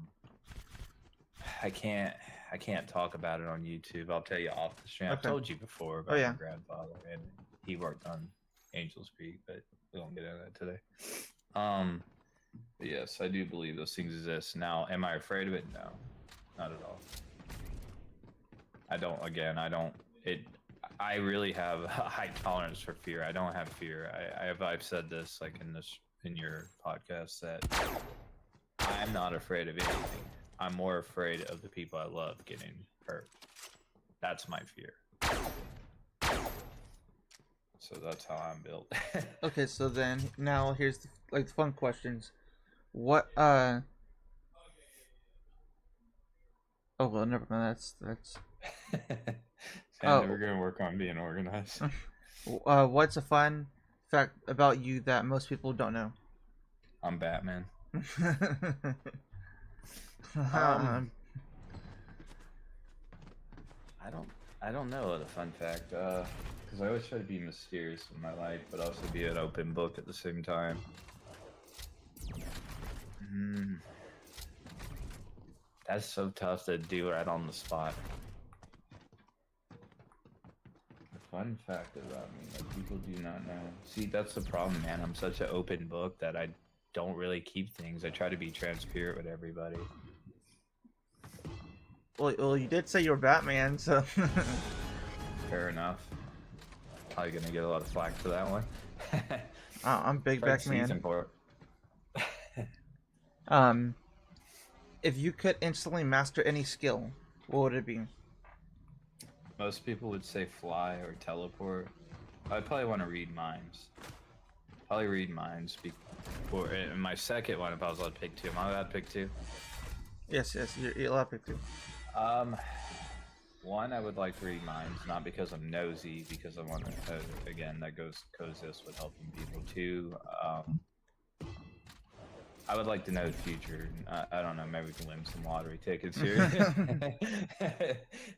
can't talk about it on YouTube. I'll tell you off the stream. I've Okay. told you before Oh about yeah. my grandfather, and he worked on Angels Creek, but we won't get into that today. But yes, I do believe those things exist. Now, am I afraid of it? No, not at all. I don't. Again, I don't. It. I really have a high tolerance for fear. I don't have fear. I've said this like in your podcast that I'm not afraid of anything. I'm more afraid of the people I love getting hurt. That's my fear. So that's how I'm built. Okay, so then now here's the fun questions. What Oh well, never mind. That's And we're gonna work on being organized. what's a fun fact about you that most people don't know? I'm Batman. Um, I don't know the fun fact, because I always try to be mysterious in my life, but also be an open book at the same time. That's so tough to do right on the spot. The fun fact about me that people do not know. See, that's the problem, man. I'm such an open book that I don't really keep things. I try to be transparent with everybody. well, you did say you were Batman, so Fair enough. Probably gonna get a lot of flack for that one. I'm Big Fred season Batman. for it. If you could instantly master any skill, what would it be? Most people would say fly or teleport. I'd probably want to read minds. Probably read minds before. And my second one, if I was allowed to pick two, am I allowed to pick two? Yes, you're allowed to pick two. One, I would like to read minds, not because I'm nosy, because I want to. Again, that coexists with helping people. Two, I would like to know the future. I don't know. Maybe we can win some lottery tickets here.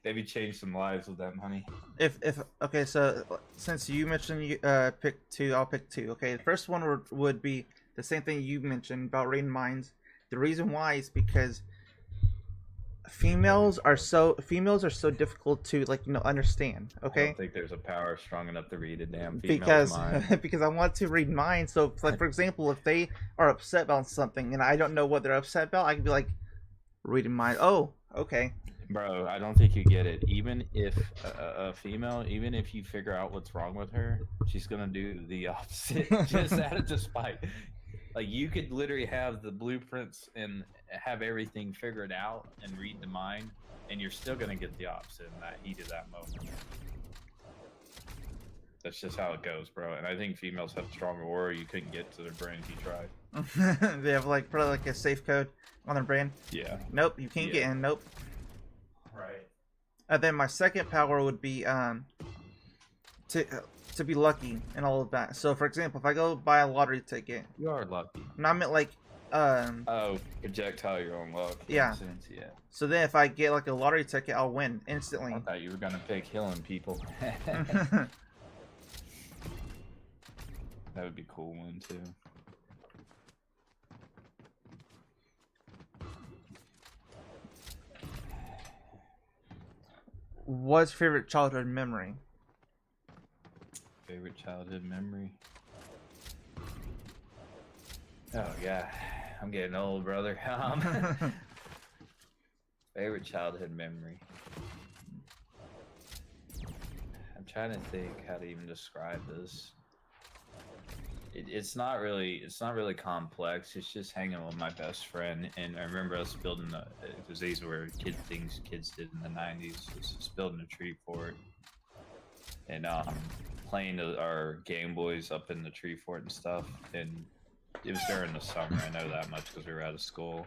Maybe change some lives with that money. If okay, so since you mentioned you pick two, I'll pick two. Okay, the first one would be the same thing you mentioned about reading minds. The reason why is because females are so difficult to understand. I Okay, don't think there's a power strong enough to read a damn female's because mind. because I want to read minds. So like for example, if they are upset about something and I don't know what they're upset about, I can be like reading minds. Oh, okay. Bro, I don't think you get it. Even if a female, even if you figure out what's wrong with her, she's gonna do the opposite just out of spite. Like, you could literally have the blueprints and have everything figured out and read the mind, and you're still gonna get the opposite in that heat of that moment. That's just how it goes, bro. And I think females have stronger aura. You couldn't get to their brain if you tried. They have probably like a safe code on their brain. Yeah. Nope, you can't get in. Nope. Right. And then my second power would be to be lucky and all of that. So for example, if I go buy a lottery ticket, You are lucky. and I meant like Oh, projectile your own luck. Yeah. Makes sense, yeah. so then if I get like a lottery ticket, I'll win instantly. I thought you were gonna pick killing people. That would be a cool one too. What's your favorite childhood memory? Favorite childhood memory? Oh yeah, I'm getting old, brother. Favorite childhood memory. I'm trying to think how to even describe this. It's not really complex. It's just hanging with my best friend, and I remember us building because these were kids did in the '90s. Just building a tree fort, and playing our Game Boys up in the tree fort and stuff, and it was during the summer. I know that much because we were out of school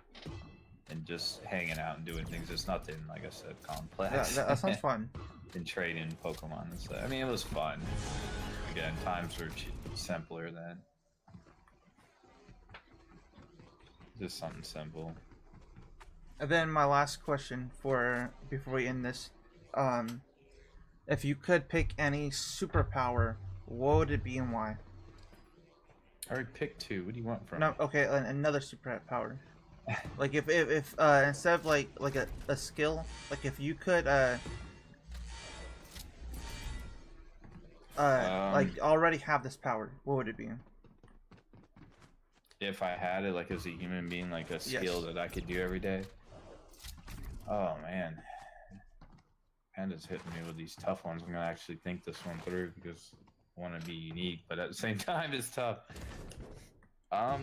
and just hanging out and doing things. It's nothing, like I said, complex. That sounds fun. And trading Pokemon and stuff. I mean, it was fun. Again, times were simpler then. Just something simple. And then my last question for before we end this, if you could pick any superpower, what would it be and why? I already picked 2. What do you want from No, me? okay, another superpower. Like if instead of like a skill, like if you could like already have this power, what would it be? If I had it, like as a human being, like a skill that I could do every day. Oh man, Panda's hitting me with these tough ones. I'm gonna actually think this one through because I want to be unique, but at the same time, it's tough. I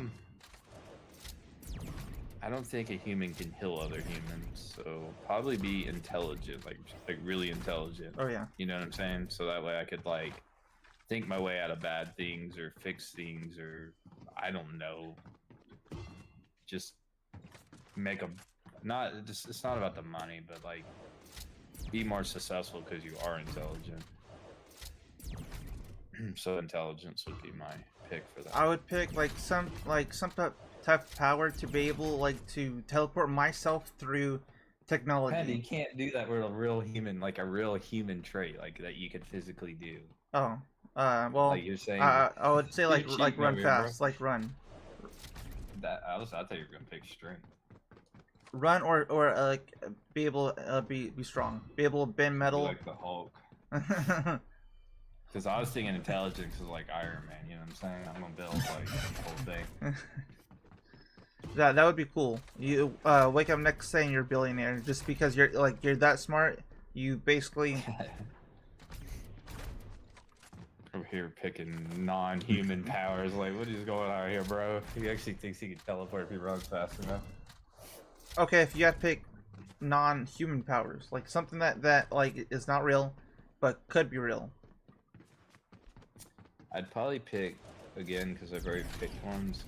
don't think a human can heal other humans, so probably be intelligent, like really intelligent. Oh yeah. You know what I'm saying? So that way I could like think my way out of bad things or fix things or I don't know. Just make a it's not about the money, but like be more successful because you are intelligent. So intelligence would be my pick for that. I would pick like some type of power to be able like to teleport myself through technology. Panda, you can't do that with a real human, like a real human trait, like that you could physically do. Oh, well, like you're saying, I would say like cheating run over here, fast, bro. like run. I thought you were gonna pick strength. Run or like be able be strong, be able to bend metal. Like the Hulk. Because I was thinking intelligence is like Iron Man. You know what I'm saying? I'm gonna build like the whole thing. That would be cool. You wake up next day and you're a billionaire just because you're that smart. You basically. Over here picking non-human powers. Like, what is going on here, bro? He actually thinks he can teleport if he runs fast enough. Okay, if you had to pick non-human powers, like something that like is not real, but could be real. I'd probably pick again because I've already picked ones.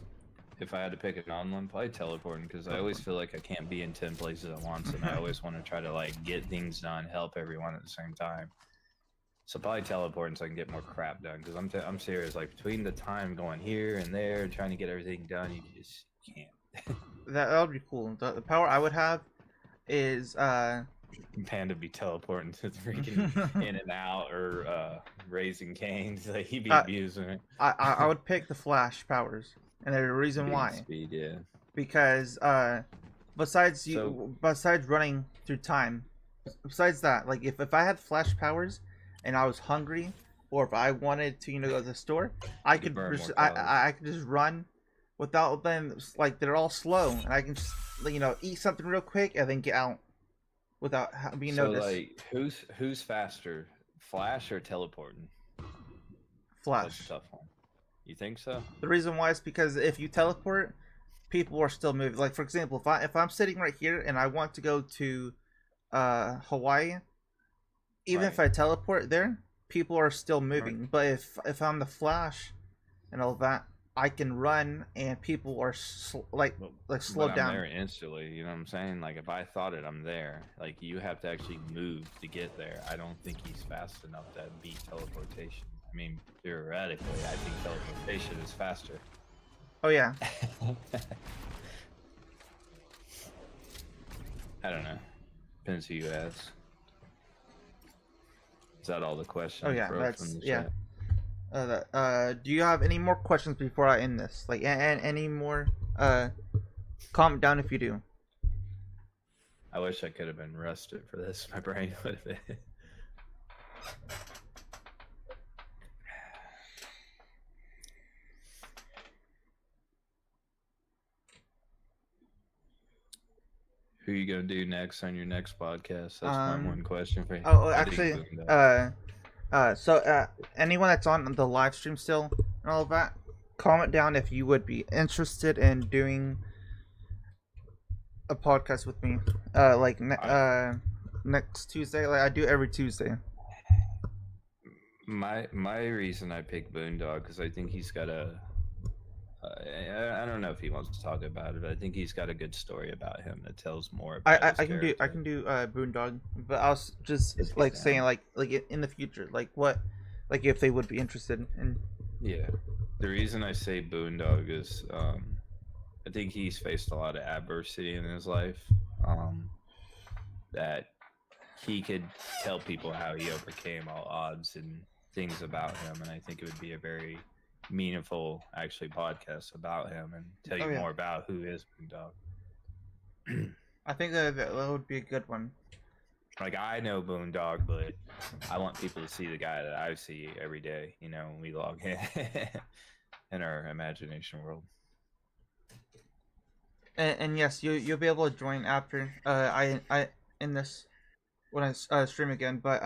If I had to pick a non-one, probably teleporting because I always feel like I can't be in 10 places at once, and I always want to try to like get things done, help everyone at the same time. So probably teleporting so I can get more crap done because I'm serious. Like between the time going here and there, trying to get everything done, you just can't. That would be cool. The power I would have is Panda be teleporting to the freaking in and out or raising canes. Like he'd be abusing it. I would pick the Flash powers, and there's a reason why. Speed, yeah. Because besides running through time, besides that, like if I had Flash powers and I was hungry, or if I wanted to go to the store, I could just run without them. Like they're all slow, and I can just eat something real quick and then get out without being noticed. So like who's faster, Flash or teleporting? Flash. That's a tough one. You think so? The reason why is because if you teleport, people are still moving. Like for example, if I'm sitting right here and I want to go to Hawaii, even if I teleport there, people are still moving. Right. But if I'm the Flash and all that, I can run and people are slow down. I'm there instantly. You know what I'm saying? Like if I thought it, I'm there. Like you have to actually move to get there. I don't think he's fast enough to beat teleportation. I mean, theoretically, I think teleportation is faster. Oh yeah. I don't know. Depends who you ask. Is that all the questions? Oh yeah, bro, that's do you have any more questions before I end this? Like, and any more? Comment down if you do. I wish I could have been rested for this. My brain would have been. Who are you gonna do next on your next podcast? That's my one question for you. Oh, actually, so anyone that's on the live stream still and all of that, comment down if you would be interested in doing a podcast with me. Next Tuesday. Like I do every Tuesday. My reason I picked Boondog because I think he's got a. I don't know if he wants to talk about it, but I think he's got a good story about him that tells more I, about I his I can do character. Boondog, but I was just It's like saying down. in the future, like what, like if they would be interested in. Yeah. The reason I say Boondog is I think he's faced a lot of adversity in his life. Um, that he could tell people how he overcame all odds and things about him, and I think it would be a very meaningful, actually, podcast about him and tell Oh you yeah, more about who is Boondog. I think that would be a good one. Like I know Boondog, but I want people to see the guy that I see every day. You know, when we log in in our imagination world. And yes, you'll be able to join after I in this when I stream again. But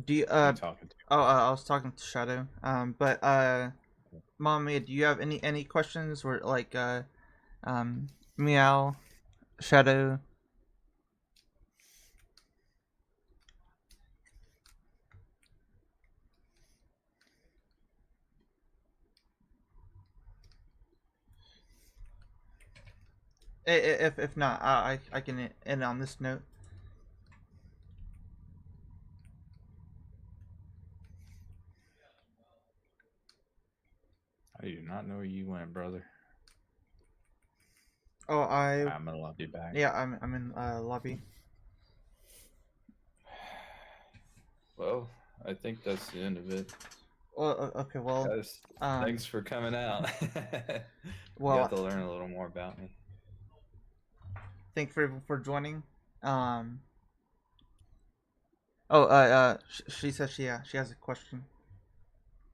do you, Who are you talking to? oh I was talking to Shadow. But Mommy, do you have any questions or like Meow, Shadow? If not, I can end on this note. I do not know where you went, brother. Oh, I'm gonna love you back. yeah, I'm in lobby. Well, I think that's the end of it. Well, okay, well, Guys, um, thanks for coming out. You got well, to learn a little more about me. thank you for joining. Um, oh, she says she has a question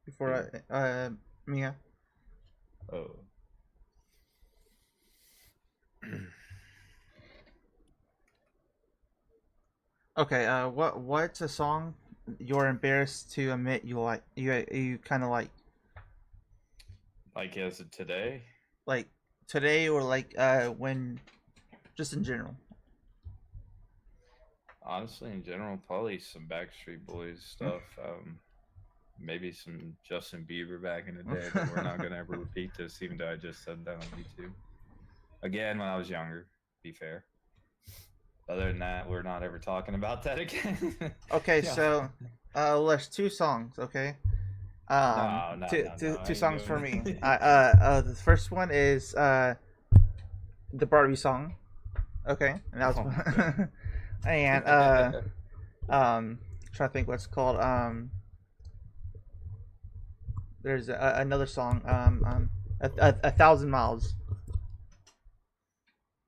before Who? Mia. Oh. Okay, what's a song you're embarrassed to admit you like you kind of Like, is it today? like today or like when just in general. Honestly, in general, probably some Backstreet Boys stuff. Maybe some Justin Bieber back in the day, but we're not gonna ever repeat this, even though I just said that on YouTube. Again, when I was younger, be fair. Other than that, we're not ever talking about that again. Okay, Yeah. so there's two songs. Okay, No, no, no, no. I two ain't songs for doing me. it. The first one is the Barbie song. Okay, and that Oh my was god. and trying to think what's called there's another song a thousand miles.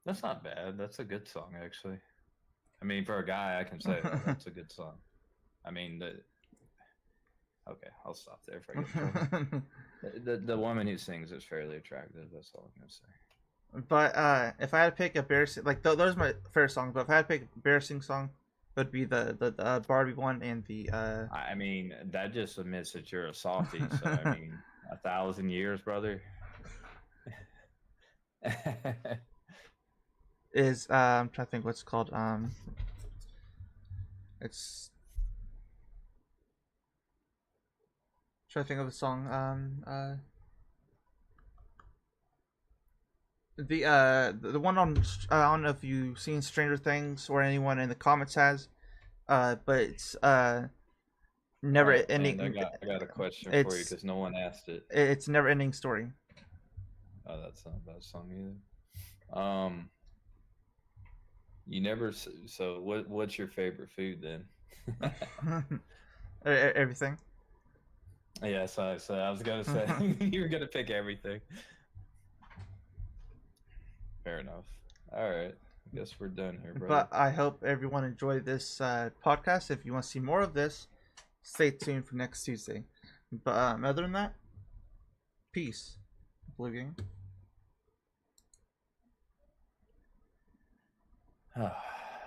That's not bad. That's a good song, actually. I mean, for a guy, I can say that. That's a good song. I mean, okay, I'll stop there if I get in trouble. The woman who sings is fairly attractive. That's all I'm gonna say. But if I had to pick a embarrassing, like those are my favorite songs. But if I had to pick embarrassing song, it would be the Barbie one and the I mean, that just admits that you're a softie. So I mean, 1,000 years, brother. is I'm trying to think what's called it's trying to think of the song the one on I don't know if you've seen Stranger Things or anyone in the comments has but it's never Oh, and ending. I got a question for you It's because no one asked it. it's never ending story. Oh, that's not a bad song either. You never. So what's your favorite food then? Everything. Yeah, so I was gonna say you were gonna pick everything. Fair enough. All right, I guess we're done here, brother. But I hope everyone enjoyed this podcast. If you want to see more of this, stay tuned for next Tuesday. But other than that, peace. Blue Gang.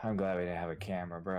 I'm glad we didn't have a camera, bro.